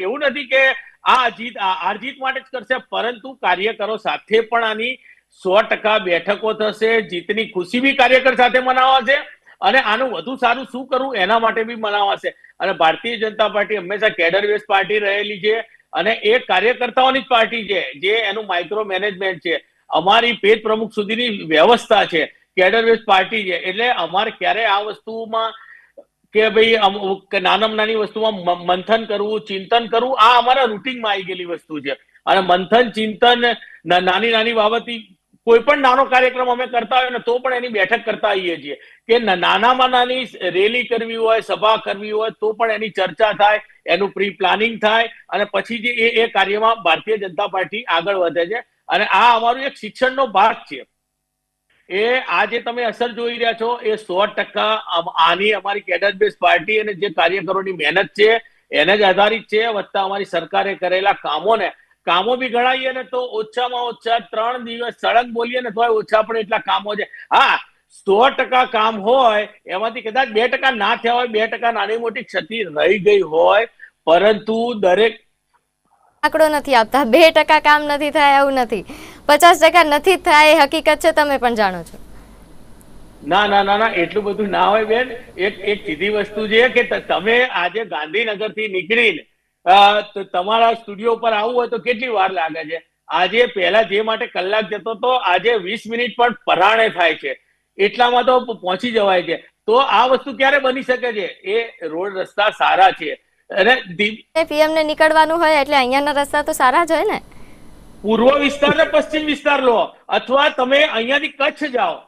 એવું નથી કે હાર જીત માટે જ કરશે, પરંતુ કાર્યકરો સાથે પણ આની 100% બેઠકો થશે. જીતની ખુશી બી કાર્યકર સાથે મનાવાશે અને આનું વધુ સારું શું કરવું એના માટે બી મનાવાશે. અને ભારતીય જનતા પાર્ટી હંમેશા કેડર બેઝ પાર્ટી રહેલી છે અને એ કાર્યકર્તાઓની જ પાર્ટી છે, જે એનું માઇક્રો મેનેજમેન્ટ છે. અમારી પેજ પ્રમુખ સુધીની વ્યવસ્થા છે, કેડર બેઝ પાર્ટી છે. એટલે અમારે ક્યારે આ વસ્તુમાં કે ભાઈ નાનામાં નાની વસ્તુમાં મંથન કરવું, ચિંતન કરવું, આ અમારા રૂટીનમાં આવી ગયેલી વસ્તુ છે. અને મંથન, ચિંતન, નાની બાબતથી કોઈ પણ નાનો કાર્યક્રમ અમે કરતા હોય ને તો પણ એની બેઠક કરતા આવીએ છીએ કે નાનામાં નાની રેલી કરવી હોય, સભા કરવી હોય તો પણ એની ચર્ચા થાય, એનું પ્રી પ્લાનિંગ થાય અને પછી જે એ કાર્યમાં ભારતીય જનતા પાર્ટી આગળ વધે છે. અને આ અમારું એક શિક્ષણનો ભાગ છે. એ આ જે તમે અસર જોઈ રહ્યા છો એ 100% આની અમારી કેડર બેઝ પાર્ટી અને જે કાર્યકરોની મહેનત છે એને જ આધારિત છે, વત્તા અમારી સરકારે કરેલા કામોને કામો બી ગણાવીએ ને તો ઓછામાં ઓછા 3 દિવસ સળંગ બોલીએ ને તોય ઓછા પડે એટલા કામો છે. હા, 100% કામ હોય એમાંથી કદાચ 2% ના થયા હોય, 2% નાની મોટી ક્ષતિ રહી ગઈ હોય, પરંતુ દરેક આંકડો નથી આપતા. 2% કામ નથી થાય એવું નથી, 50% નથી થાય એ હકીકત છે, તમે પણ જાણો છો. ના એટલું બધું ના હોય બેન. એક સીધી વસ્તુ છે કે તમે આજે ગાંધીનગર થી નીકળીને તો તમારા સ્ટુડિયો પર આવવું હોય તો કેટલી વાર લાગે છે? આજે પહેલા જે માટે કલાક જતો તો આજે 20 મિનિટ પણ પરાણે થાય છે, એટલામાં તો પહોંચી જવાય છે. તો આ વસ્તુ ક્યારે બની શકે છે? એ રોડ રસ્તા સારા છે. અને પીએમ ને નીકળવાનું હોય એટલે અહીંયાના રસ્તા તો સારા જ હોય ને. પૂર્વ વિસ્તાર ને પશ્ચિમ વિસ્તાર લો, અથવા તમે અહીંયાથી કચ્છ જાઓ,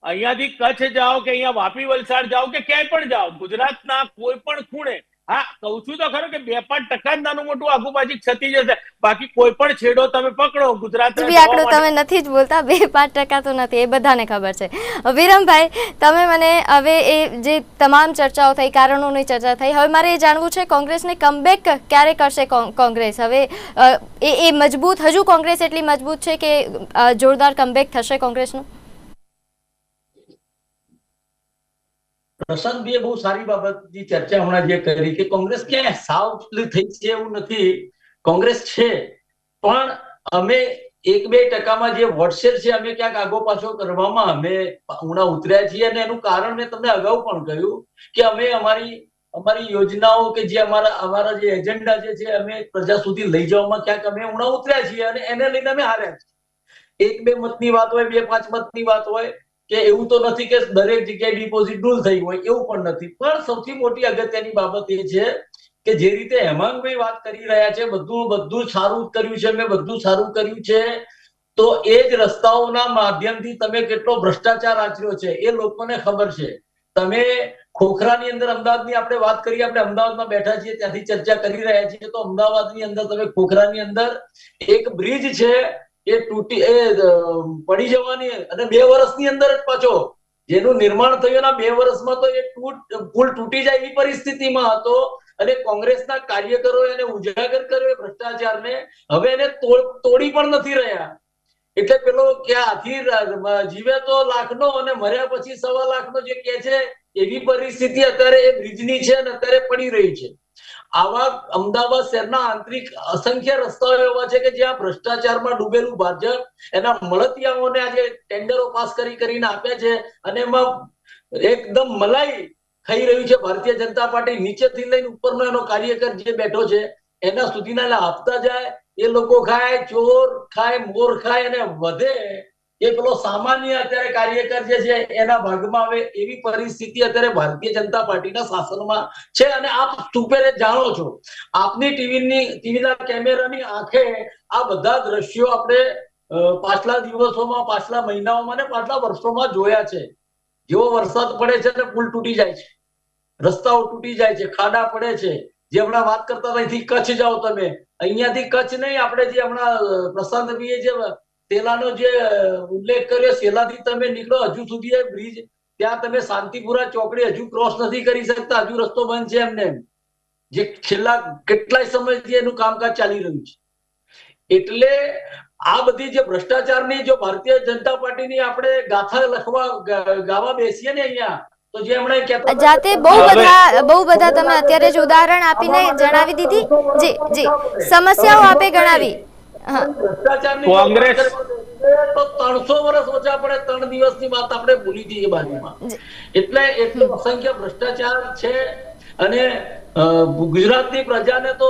અહીંયાથી કચ્છ જાઓ કે અહીંયા વાપી વલસાડ જાઓ કે ક્યાંય પણ જાઓ, ગુજરાતના કોઈ પણ ખૂણે, હા કહું છું તો ખરો કે 2-5% જ નાનું મોટું આગુ પાછી ક્ષતિ જશે, બાકી કોઈ પણ છેડો તમે પકડો ગુજરાત આંકડો તમે નથી જ બોલતા. 2-5% તો નથી, એ બધાને ખબર છે. વિરમભાઈ, તમે મને હવે એ જે તમામ ચર્ચાઓ થઈ, કારણોની ચર્ચા થઈ, હવે મારે એ જાણવું છે કોંગ્રેસને કમબેક ક્યારે કરશે કોંગ્રેસ? હવે એ મજબૂત, હજુ કોંગ્રેસ એટલી મજબૂત છે કે જોરદાર કમબેક થશે કોંગ્રેસનું? પ્રશાંતભાઈએ બહુ સારી બાબતની ચર્ચા હમણાં જે કરી કે કોંગ્રેસ ક્યાંય સાવ થઈ છે એવું નથી. કોંગ્રેસ છે, પણ અમે 1-2%માં જે વોટશેર છે અમે ક્યાંક આગો પાછો કરવામાં અમે હમણાં ઉતર્યા છીએ. અને એનું કારણ મેં તમને અગાઉ પણ કહ્યું કે અમે અમારી યોજનાઓ કે જે અમારા જે એજન્ડા છે અમે પ્રજા સુધી લઈ જવામાં ક્યાંક અમે હમણાં ઉતર્યા છીએ અને એને લઈને અમે હાર્યા છીએ. 1-2 મતની વાત હોય, 2-5 મતની વાત હોય કે એવું તો નથી કે દરેક જગ્યાએ ડિપોઝિટ રૂલ થઈ હોય, એવું પણ નથી. પણ સૌથી મોટી અગત્યની બાબત એ છે કે જે રીતે હેમાંગભાઈ વાત કરી રહ્યા છે, બધું સારું કર્યું છે, મેં બધું સારું કર્યું છે, તો એ જ રસ્તાઓના માધ્યમથી તમે કેટલો ભ્રષ્ટાચાર આચર્યો છે એ લોકોને ખબર છે. તમે ખોખરાની અંદર, અમદાવાદની આપણે વાત કરીએ, આપણે અમદાવાદમાં બેઠા છીએ, ત્યાંથી ચર્ચા કરી રહ્યા છીએ, તો અમદાવાદની અંદર તમે ખોખરાની અંદર એક બ્રિજ છે એ પડી જવાની અને 2 વર્ષની અંદર જ પાછો જેનું નિર્માણ થયું એના 2 વર્ષમાં તો એ પુલ તૂટી જાય એવી પરિસ્થિતિમાં હતો. અને કોંગ્રેસના કાર્યકરો એને ઉજાગર કર્યો ભ્રષ્ટાચારને, હવે એને તોડી પણ નથી રહ્યા. એટલે પેલો કે હાથી જીવે તો 1 લાખનો અને મર્યા પછી 1.25 લાખનો જે કે છે એવી પરિસ્થિતિ અત્યારે એ બ્રિજની છે અને અત્યારે પડી રહી છે. આવા અમદાવાદ શહેરના આંતરિક અસંખ્ય રસ્તાઓ એવા છે કે જ્યાં ભ્રષ્ટાચારમાં ડૂબેલું ભાજપ એના મળતિયાઓને આજે ટેન્ડરો પાસ કરીને આપ્યા છે અને એમાં એકદમ મલાઈ ખાઈ રહ્યું છે ભારતીય જનતા પાર્ટી. નીચેથી લઈને ઉપરનો એનો કાર્યકર જે બેઠો છે એના સુધીના આપતા જાય, એ લોકો ખાય, ચોર ખાય, મોર ખાય અને વધે એ પેલો સામાન્ય અત્યારે કાર્યકર જે છે એના ભાગમાં આવે એવી પરિસ્થિતિ અત્યારે ભારતીય જનતા પાર્ટીના શાસનમાં છે. અને આપ સુપેરે જાણો છો, આપની ટીવીના કેમેરાની આંખે આ બધા દ્રશ્યો આપણે પાછલા દિવસોમાં, પાછલા મહિનાઓમાં ને પાછલા વર્ષોમાં જોયા છે. જેવો વરસાદ પડે છે ને પુલ તૂટી જાય છે, રસ્તાઓ તૂટી જાય છે, ખાડા પડે છે. જે હમણાં વાત કરતા હતા અહીંથી કચ્છ જાઓ તમે, અહીંયાથી કચ્છ નહીં, આપણે જે હમણાં પ્રશાંતભાઈએ જે સેલાનો જે ઉલ્લેખ કર્યો, સેલાથી તમે નીકળો હજુ સુધી એ બ્રિજ ત્યાં તમે શાંતિપુરા ચોકડી હજુ ક્રોસ નથી કરી શકતા, હજુ રસ્તો બંધ છે એમને, જે છેલ્લા કેટલાય સમયથી એનું કામકાજ ચાલી રહ્યું છે. એટલે આ બધી જે ભ્રષ્ટાચારની જો ભારતીય જનતા પાર્ટીની આપણે ગાથા ગાવા બેસીએ ને અહીંયા, તો જે હમણાં કહેતા જાતે બહુ બધા તમે અત્યારે જ ઉદાહરણ આપીને જણાવી દીધી. જી સમસ્યાઓ આપે ગણાવી. કોંગ્રેસ તો 300 વર્ષ ઓછા પડે, 3 દિવસની વાત આપણે ભૂલી જઈએ બાજુમાં. એટલે એટલો અસંખ્ય ભ્રષ્ટાચાર છે. અને ગુજરાતની પ્રજાને તો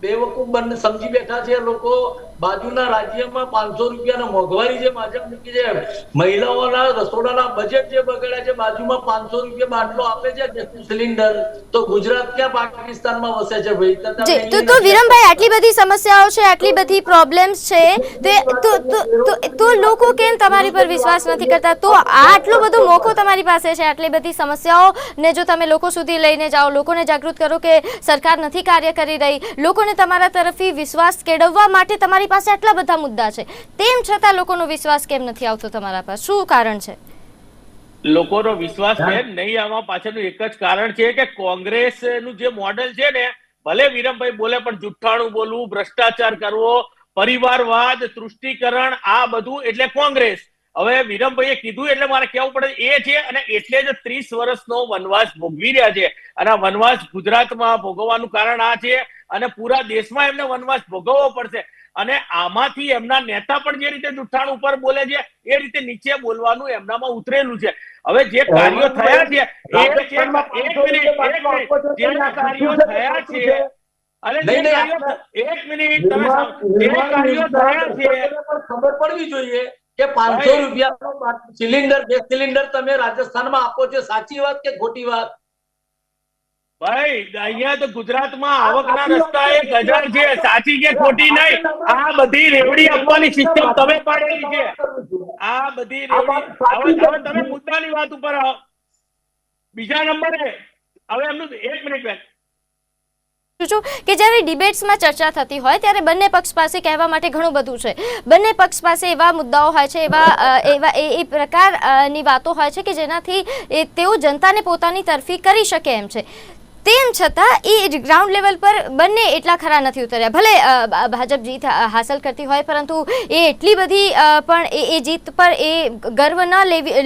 બેવકૂફ સમજી બેઠા છે લોકો. બાજુના રાજ્યમાં 500 રૂપિયાના મોંઘવારી જે માજમ મૂકી છે, મહિલાઓના રસોડાના બજેટ જે બગડ્યા છે, બાજુમાં 500 રૂપિયા બાટલો આપે છે ગેસનું સિલિન્ડર, તો ગુજરાત ક્યાં પાકિસ્તાનમાં વસે છે ભાઈ? તો વિરમભાઈ, આટલી બધી સમસ્યાઓ છે, આટલી બધી પ્રોબ્લેમ્સ છે, તો લોકો કેમ તમારી પર વિશ્વાસ નથી કરતા? તો આટલો બધો મોકો તમારી પાસે છે, આટલી બધી સમસ્યાઓ ને જો તમે લોકો સુધી લઈને જાઓ, લોકોને જાગૃત કરો કે સરકાર નથી કાર્ય કરી રહી, લોકોને તમારા તરફથી વિશ્વાસ કેળવવા માટે તમારી પાસે આટલા બધા મુદ્દા છે, તેમ છતાં લોકોનો વિશ્વાસ કેમ નથી આવતો તમારા પાસે? શું કારણ છે? લોકોનો વિશ્વાસ કેમ નહીં આમાં પાછળનું એક જ કારણ છે કે કોંગ્રેસનું જે મોડેલ છે ને, ભલે વિરમભાઈ બોલે પણ જુઠ્ઠાણું બોલવું, ભ્રષ્ટાચાર કરવો, પરિવારવાદ, તૃષ્ટિકરણ, આ બધું એટલે કોંગ્રેસ. હવે વિરમભાઈએ કીધું એટલે મારે કહેવું પડે એ છે, અને એટલે જ 30 વર્ષનો વનવાસ ભોગવી રહ્યા છે. અને આ વનવાસ ગુજરાતમાં ભોગવવાનું કારણ આ છે, અને પૂરા દેશમાં એમને વનવાસ ભોગવવો પડશે. અને આમાંથી એમના નેતા પણ જે રીતે જુઠ્ઠાણ ઉપર બોલે છે એ રીતે નીચે બોલવાનું એમનામાં ઉતરેલું છે. હવે જે કાર્યો થયા છે ખબર પડવી જોઈએ કે 500 રૂપિયાનો સિલિન્ડર, ગેસ સિલિન્ડર તમે રાજસ્થાનમાં આપો છો, સાચી વાત કે ખોટી વાત? ભાઈ અહીંયા તો ગુજરાતમાં આવકના રસ્તા 1000 છે, સાચી કે ખોટી નહીં. આ બધી રેવડી આપવાની સિસ્ટમ તમે પાડેલી છે. આ બધી રેવડી. હવે તમે મુદ્દાની વાત ઉપર આવો. બીજા નંબરે હવે એમનું 1 મિનિટ બેન છું કે જ્યારે ડિબેટ્સમાં ચર્ચા થતી હોય ત્યારે બંને પક્ષ પાસે કહેવા માટે ઘણું બધું છે. બંને પક્ષ પાસે એવા મુદ્દાઓ હોય છે, એ પ્રકારની વાતો હોય છે કે જેનાથી તેઓ જનતાને પોતાની તરફી કરી શકે એમ છે. તેમ છતાં એ ગ્રાઉન્ડ લેવલ પર બંને એટલા ખરા નથી ઉતર્યા. ભલે ભાજપ જીત હાંસલ કરતી હોય, પરંતુ એ એટલી બધી પણ એ જીત પર એ ગર્વ ન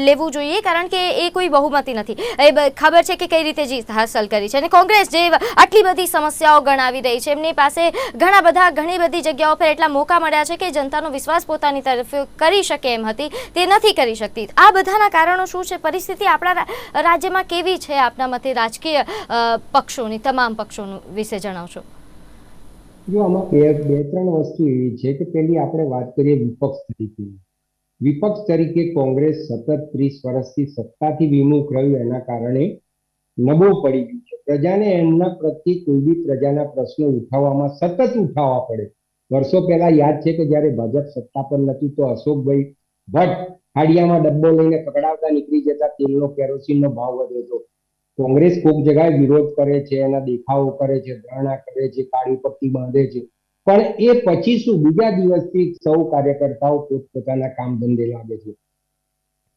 લેવું જોઈએ, કારણ કે એ કોઈ બહુમતી નથી. એ ખબર છે કે કઈ રીતે જીત હાંસલ કરી છે. અને કોંગ્રેસ જે આટલી બધી સમસ્યાઓ ગણાવી રહી છે, એમની પાસે ઘણી બધી જગ્યાઓ પર એટલા મોકા મળ્યા છે કે જનતાનો વિશ્વાસ પોતાની તરફ કરી શકે એમ હતી, તે નથી કરી શકતી. આ બધાના કારણો શું છે? પરિસ્થિતિ આપણા રાજ્યમાં કેવી છે આપના મતે? રાજકીય પક્ષોની, તમામ પક્ષોનું વિશે જણાવશો. જો આમાં બે ત્રણ વસ્તુ એવી છે કે પહેલી આપણે વાત કરીએ વિપક્ષ તરીકે. વિપક્ષ તરીકે કોંગ્રેસ સતત 30 વર્ષથી સત્તાથી વિમુખ રહ્યું, એના કારણે નબળું પડી ગયું છે. પ્રજાને એમના પ્રત્યે કોઈ બી પ્રજાના પ્રશ્નો ઉઠાવવામાં સતત ઉઠાવવા પડે. વર્ષો પહેલા યાદ છે કે જયારે ભાજપ સત્તા પર નથી તો અશોકભાઈ ભટ્ટ હાડિયામાં ડબ્બો લઈને પકડાવતા નીકળી જતા, તેલનો કેરોસીનનો ભાવ વધ્યો હતો. કોંગ્રેસ કોક જગ્યાએ વિરોધ કરે છે, એના દેખાવો કરે છે, ધરણા કરે છે, કાળી પટ્ટી બાંધે છે, પણ એ પછી શું? બીજા દિવસથી સૌ કાર્યકર્તાઓ પોતપોતાના કામ ધંધે લાગે છે.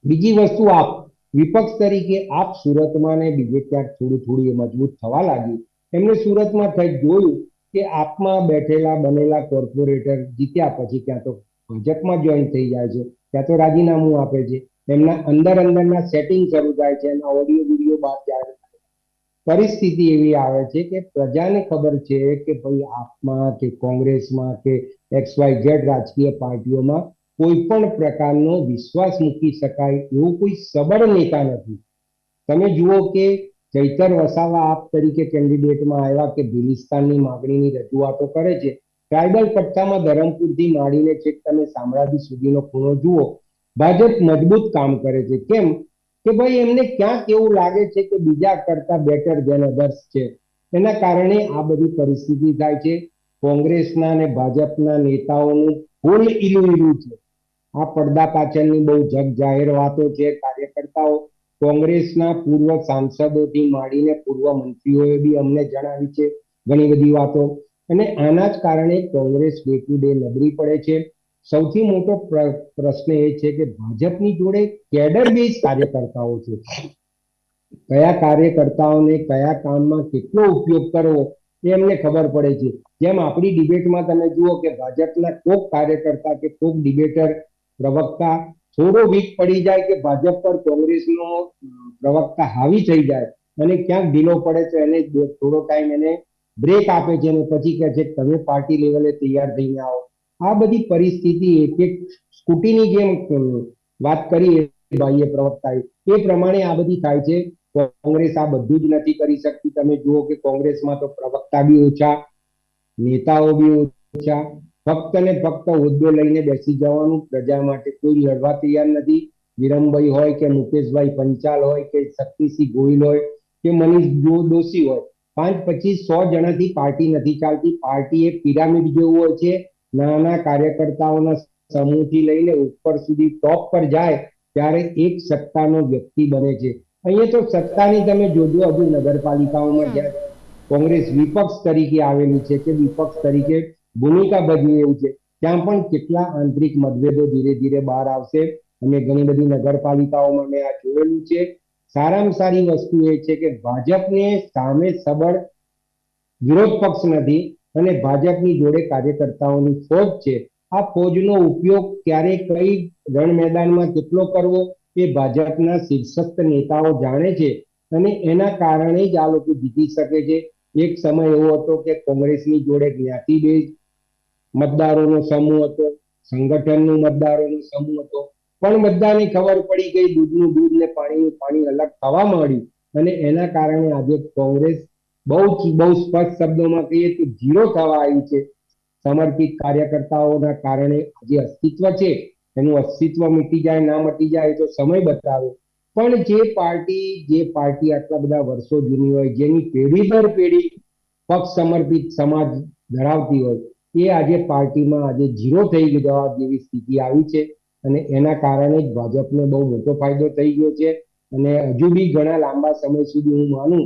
બીજી વસ્તુ, આપ વિપક્ષ તરીકે આપ સુરતમાં ને બીજે ક્યાંક થોડી મજબૂત થવા લાગી. એમને સુરતમાં થઈ જોયું કે આપમાં બેઠેલા બનેલા કોર્પોરેટર જીત્યા પછી ક્યાં તો ભાજપમાં જોઈન થઈ જાય છે, ક્યાં તો રાજીનામું આપે છે. એમના અંદરના સેટિંગ શરૂ થાય છે, એના ઓડિયો વિડીયો બહાર જાય. પરિસ્થિતિ એવી આવે છે કે પ્રજાને ખબર છે કે ભાઈ આપમાં કે કોંગ્રેસમાં કે XYZ રાજકીય પાર્ટીઓમાં કોઈ પણ પ્રકારનો વિશ્વાસ મૂકી શકાય એવું કોઈ સબળ નેતા નથી. તમે જુઓ કે ચૈતર વસાવા આપ તરીકે કેન્ડિડેટમાં આવ્યા કે ભિલિસ્તાનની માગણીની રજૂઆતો કરે છે. ટ્રાઇબલ પટ્ટામાં ધરમપુરથી માંડીને છેક તમે શામળાજી સુધીનો ખૂણો જુઓ, ભાજપ મજબૂત કામ કરે છે. કેમ કે ભાઈ એમને ક્યાંક એવું લાગે છે કે બીજા કરતા બેટર ધેન અધર્સ છે. એના કારણે આ બધી પરિસ્થિતિ થાય છે. કોંગ્રેસના અને ભાજપના નેતાઓનું ફૂલ ઈલું છે. આ પડદા પાછળની બહુ જગ જાહેર વાતો છે. કાર્યકર્તાઓ કોંગ્રેસના પૂર્વ સાંસદોથી માંડીને પૂર્વ મંત્રીઓએ બી અમને જણાવી છે ઘણી બધી વાતો, અને આના જ કારણે કોંગ્રેસ ડે ટુ ડે નબળી પડે છે. સૌથી મોટો પ્રશ્ન એ છે કે ભાજપની જોડે કેડર બેઝ કાર્યકર્તાઓ છે. કયા કાર્યકર્તાઓને કયા કામમાં કેટલો ઉપયોગ કરવો એ એમને ખબર પડે છે. જેમ આપણી ડિબેટમાં તમે જુઓ કે ભાજપના કોક કાર્યકર્તા કે કોક ડિબેટર પ્રવક્તા થોડો વીક પડી જાય કે ભાજપ પર કોંગ્રેસનો પ્રવક્તા હાવી થઈ જાય અને ક્યાંક ઢીલો પડે તો એને થોડો ટાઈમ એને બ્રેક આપે છે અને પછી કહે છે તમે પાર્ટી લેવલે તૈયાર થઈને આવો. આ બધી પરિસ્થિતિ એક સ્કૂટીની જેમ વાત કરી ભાઈએ પ્રવક્તાએ, એ પ્રમાણે આ બધી થાય છે. કોંગ્રેસ આ બધું જ નથી કરી શકતી. તમે જુઓ કે કોંગ્રેસમાં તો પ્રવક્તા બી ઓછા, નેતાઓ બી ઓછા, ફક્ત ને ફક્ત હોદ્દો લઈને બેસી જવાનું. પ્રજા માટે કોઈ લડવા તૈયાર નથી. વિરમભાઈ હોય કે મુકેશભાઈ પંચાલ હોય કે શક્તિસિંહ ગોહિલ હોય કે મનીષ દોશી હોય, 5, 25, 100 જણાથી પાર્ટી નથી ચાલતી. પાર્ટી એક પિરામિડ જેવું હોય છે. નાના કાર્યકર્તાઓના સમૂહથી લઈને ઉપર સુધી ટોપ પર જાય ત્યારે એક સત્તાનો વ્યક્તિ બને છે. અહીંયા તો સત્તાની તમે જોજો, હજુ નગરપાલિકાઓમાં જ્યાં કોંગ્રેસ વિપક્ષ તરીકે આવેલી છે કે વિપક્ષ તરીકે ભૂમિકા ભજવી એવું છે, ત્યાં પણ કેટલા આંતરિક મતભેદો ધીરે ધીરે બહાર આવશે. અને ઘણી બધી નગરપાલિકાઓમાં મેં આ જોયેલું છે. સારામાં સારી વસ્તુ એ છે કે ભાજપને સામે સબળ વિરોધ પક્ષ નથી અને ભાજપની જોડે કાર્યકર્તાઓની ફોજ છે. આ ફોજનો ઉપયોગ ક્યારે કઈ રણ મેદાનમાં કેટલો કરવો એ ભાજપના શીર્ષસ્થ નેતાઓ જાણે છે અને એના કારણે જ આ લોકો જીતી શકે છે. એક સમય એવો હતો કે કોંગ્રેસની જોડે જ્ઞાતિ બેઝ મતદારોનો સમૂહ હતો, સંગઠનનું મતદારોનો સમૂહ હતો, પણ બધાને ખબર પડી ગઈ દૂધનું દૂધ ને પાણીનું પાણી અલગ થવા માંડ્યું અને એના કારણે આજે કોંગ્રેસ બહુ સ્પષ્ટ શબ્દોમાં કહીએ તો ઝીરો થવા આવી છે. સમર્પિત કાર્યકર્તાઓના કારણે જે અસ્તિત્વ છે એનું અસ્તિત્વ મિટી જાય ના મટી જાય તો સમય બતાવે. પણ જે પાર્ટી આટલા બધા વર્ષો જૂની હોય, જેની પેઢી દર પેઢી પક્ષ સમર્પિત સમાજ ધરાવતી હોય, એ આજે પાર્ટીમાં આજે ઝીરો થઈ જવા જેવી સ્થિતિ આવી છે અને એના કારણે જ ભાજપને બહુ મોટો ફાયદો થઈ ગયો છે. અને હજુ બી ઘણા લાંબા સમય સુધી હું માનું,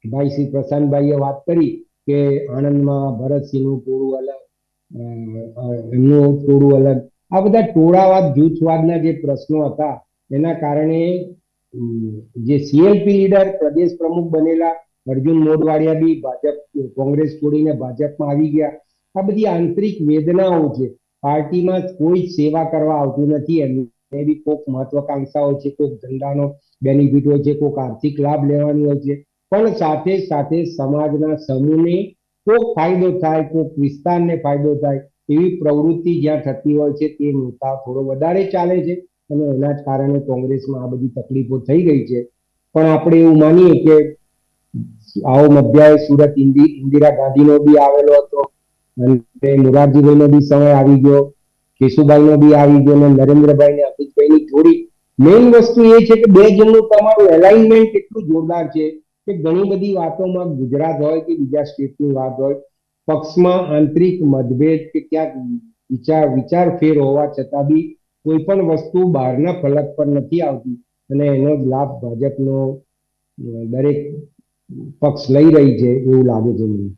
ભાઈ શ્રી પ્રશાંતભાઈએ વાત કરી કે આણંદમાં ભરતસિંહનું ટોળું અલગ, એમનું ટોળું અલગ, આ બધા ટોળાવાદ જૂથવાદના જે પ્રશ્નો હતા એના કારણે જે સીએલપી લીડર પ્રદેશ પ્રમુખ બનેલા અર્જુન મોઢવાડિયા બી કોંગ્રેસ છોડીને ભાજપમાં આવી ગયા. આ બધી આંતરિક વેદનાઓ છે. પાર્ટીમાં કોઈ સેવા કરવા આવતું નથી. એમને બી કોઈક મહત્વાકાંક્ષાઓ છે, કોઈક ધંધાનો બેનિફિટ હોય છે, કોઈક આર્થિક લાભ લેવાની હોય છે, પણ સાથે સાથે સમાજના સમૂહને કોઈક ફાયદો થાય, કોઈક વિસ્તારને ફાયદો થાય એવી પ્રવૃત્તિ જ્યાં થતી હોય છે તે નેતા થોડો વધારે ચાલે છે અને એના જ કારણે કોંગ્રેસમાં આ બધી તકલીફો થઈ ગઈ છે. પણ આપણે એવું માનીએ કે આવો મધ્યાએ સુરત ઇન્દિરા ગાંધીનો બી આવેલો હતો અને મોરારજીભાઈનો બી સમય આવી ગયો, કેશુભાઈનો બી આવી ગયો અને નરેન્દ્રભાઈ ને અમિતભાઈની જોડી. મેઇન વસ્તુ એ છે કે બે જણનું તમારું એલાઇનમેન્ટ એટલું જોરદાર છે કે ઘણી બધી વાતોમાં ગુજરાત હોય કે બીજા સ્ટેટની વાત હોય, પક્ષમાં આંતરિક મતભેદ કે ક્યાંક વિચાર ફેર હોવા છતાં બી કોઈ પણ વસ્તુ બહારના ફલક પર નથી આવતી અને એનો જ લાભ ભાજપનો દરેક પક્ષ લઈ રહી છે એવું લાગે છે મને.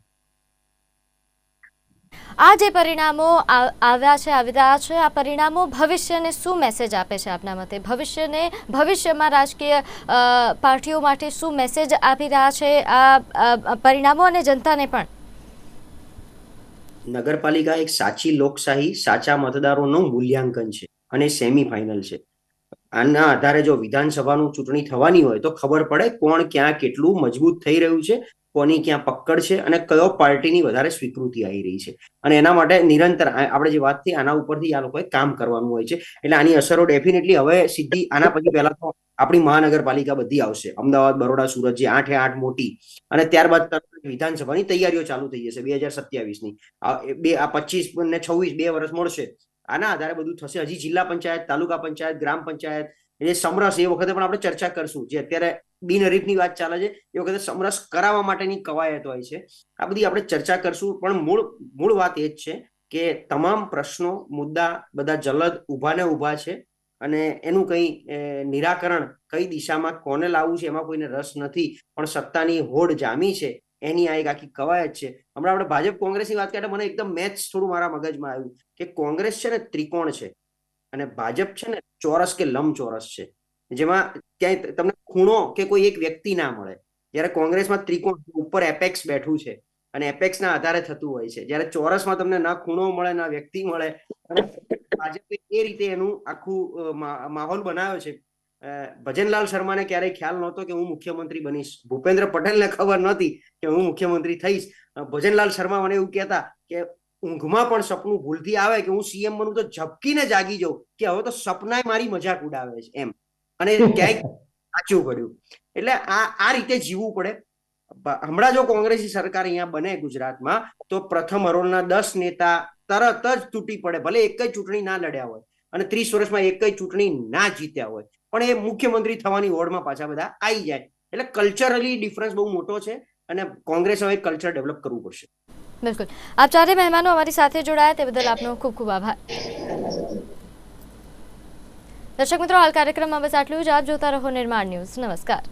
આ જે પરિણામો આવી રહ્યા છે, આ પરિણામો ભવિષ્યને શું મેસેજ આપે છે આપના મતે? ભવિષ્યમાં રાજકીય પાર્ટીઓ માટે શું મેસેજ આપી રહ્યા છે આ પરિણામો અને જનતાને પણ? નગરપાલિકા એક સાચી લોકશાહી, સાચા મતદારોનું મૂલ્યાંકન છે અને સેમીફાઇનલ છે. આના આધારે જો વિધાનસભાનું ચૂંટણી થવાની હોય તો ખબર પડે કોણ ક્યાં કેટલું મજબૂત થઈ રહ્યું છે, કોની ક્યાં પકડ છે અને કયો પાર્ટીની વધારે સ્વીકૃતિ આવી રહી છે. અને એના માટે નિરંતર આપણે જે વાત થઈ આના ઉપરથી આ લોકોએ કામ કરવાનું હોય છે. એટલે આની અસરો ડેફિનેટલી હવે સીધી આના પછી પહેલા તો આપણી મહાનગરપાલિકા બધી આવશે, અમદાવાદ, બરોડા, સુરત, જે 8 મોટી, અને ત્યારબાદ વિધાનસભાની તૈયારીઓ ચાલુ થઈ જશે 2027ની. આ 25 ને 26 2 વર્ષ મળશે. આના આધારે બધું થશે. હજી જિલ્લા પંચાયત, તાલુકા પંચાયત, ગ્રામ પંચાયત એ સમરસ એ વખતે પણ આપણે ચર્ચા કરશું. જે અત્યારે બિનહરીફની વાત ચાલે છે એ વખતે સમરસ કરાવવા માટેની કવાયત હોય છે. આ બધી આપણે ચર્ચા કરશું. પણ મૂળ વાત એ જ છે કે તમામ પ્રશ્નો, મુદ્દા બધા જલદ ઊભા છે અને એનું કઈ નિરાકરણ કઈ દિશામાં કોને લાવવું છે એમાં કોઈને રસ નથી, પણ સત્તાની હોડ જામી છે એની આ એક આખી કવાયત છે. હમણાં આપણે ભાજપ કોંગ્રેસની વાત કરીએ મને એકદમ મેચ થોડું મારા મગજમાં આવ્યું કે કોંગ્રેસ છે ને ત્રિકોણ છે અને ભાજપ છે ને ચોરસ કે લંબચોરસ છે, જેમાં ક્યાંય તમને ખૂણો કે કોઈ એક વ્યક્તિ ના મળે. જ્યારે કોંગ્રેસમાં ત્રિકોણ ઉપર એપેક્સ બેઠું છે અને એપેક્સ ના આધારે થતું હોય છે, જ્યારે ચોરસમાં તમને ના ખૂણો મળે ના વ્યક્તિ મળે. અને ભાજપે એ રીતે એનું આખું માહોલ બનાવ્યો છે. ભજનલાલ શર્માને ક્યારેય ખ્યાલ નહોતો કે હું મુખ્યમંત્રી બનીશ. ભૂપેન્દ્ર પટેલને ખબર નહોતી કે હું મુખ્યમંત્રી થઈશ. ભજનલાલ શર્મા મને એવું કહેતા કે ઊંઘમાં પણ સપનું ભૂલથી આવે કે હું સીએમ બનું તો ઝબકીને જાગી જાઉં કે હવે તો સપનાય મારી મજાક ઉડાવે છે એમ. અને ક્યાંક સાચું પડ્યું. એટલે આ રીતે જીવવું પડે. હમણાં જો કોંગ્રેસની સરકાર અહીંયા બને ગુજરાતમાં તો પ્રથમ હરોળના 10 નેતા તરત જ તૂટી પડે. ભલે એક જ ચૂંટણી ના લડ્યા હોય અને 30 વર્ષમાં એક જ ચૂંટણી ના જીત્યા હોય, પણ એ મુખ્યમંત્રી થવાની હોડમાં પાછા બધા આવી જાય. એટલે કલ્ચરલી ડિફરન્સ બહુ મોટો છે અને કોંગ્રેસ હવે કલ્ચર ડેવલપ કરવું પડશે. બિલકુલ. આપ ચારે મહેમાનો અમારી સાથે જોડાયા તે બદલ આપનો ખૂબ ખૂબ આભાર. દર્શક મિત્રો, હાલ કાર્યક્રમમાં બસ આટલું જ. આપ જોતા રહો નિર્માણ ન્યૂઝ. નમસ્કાર.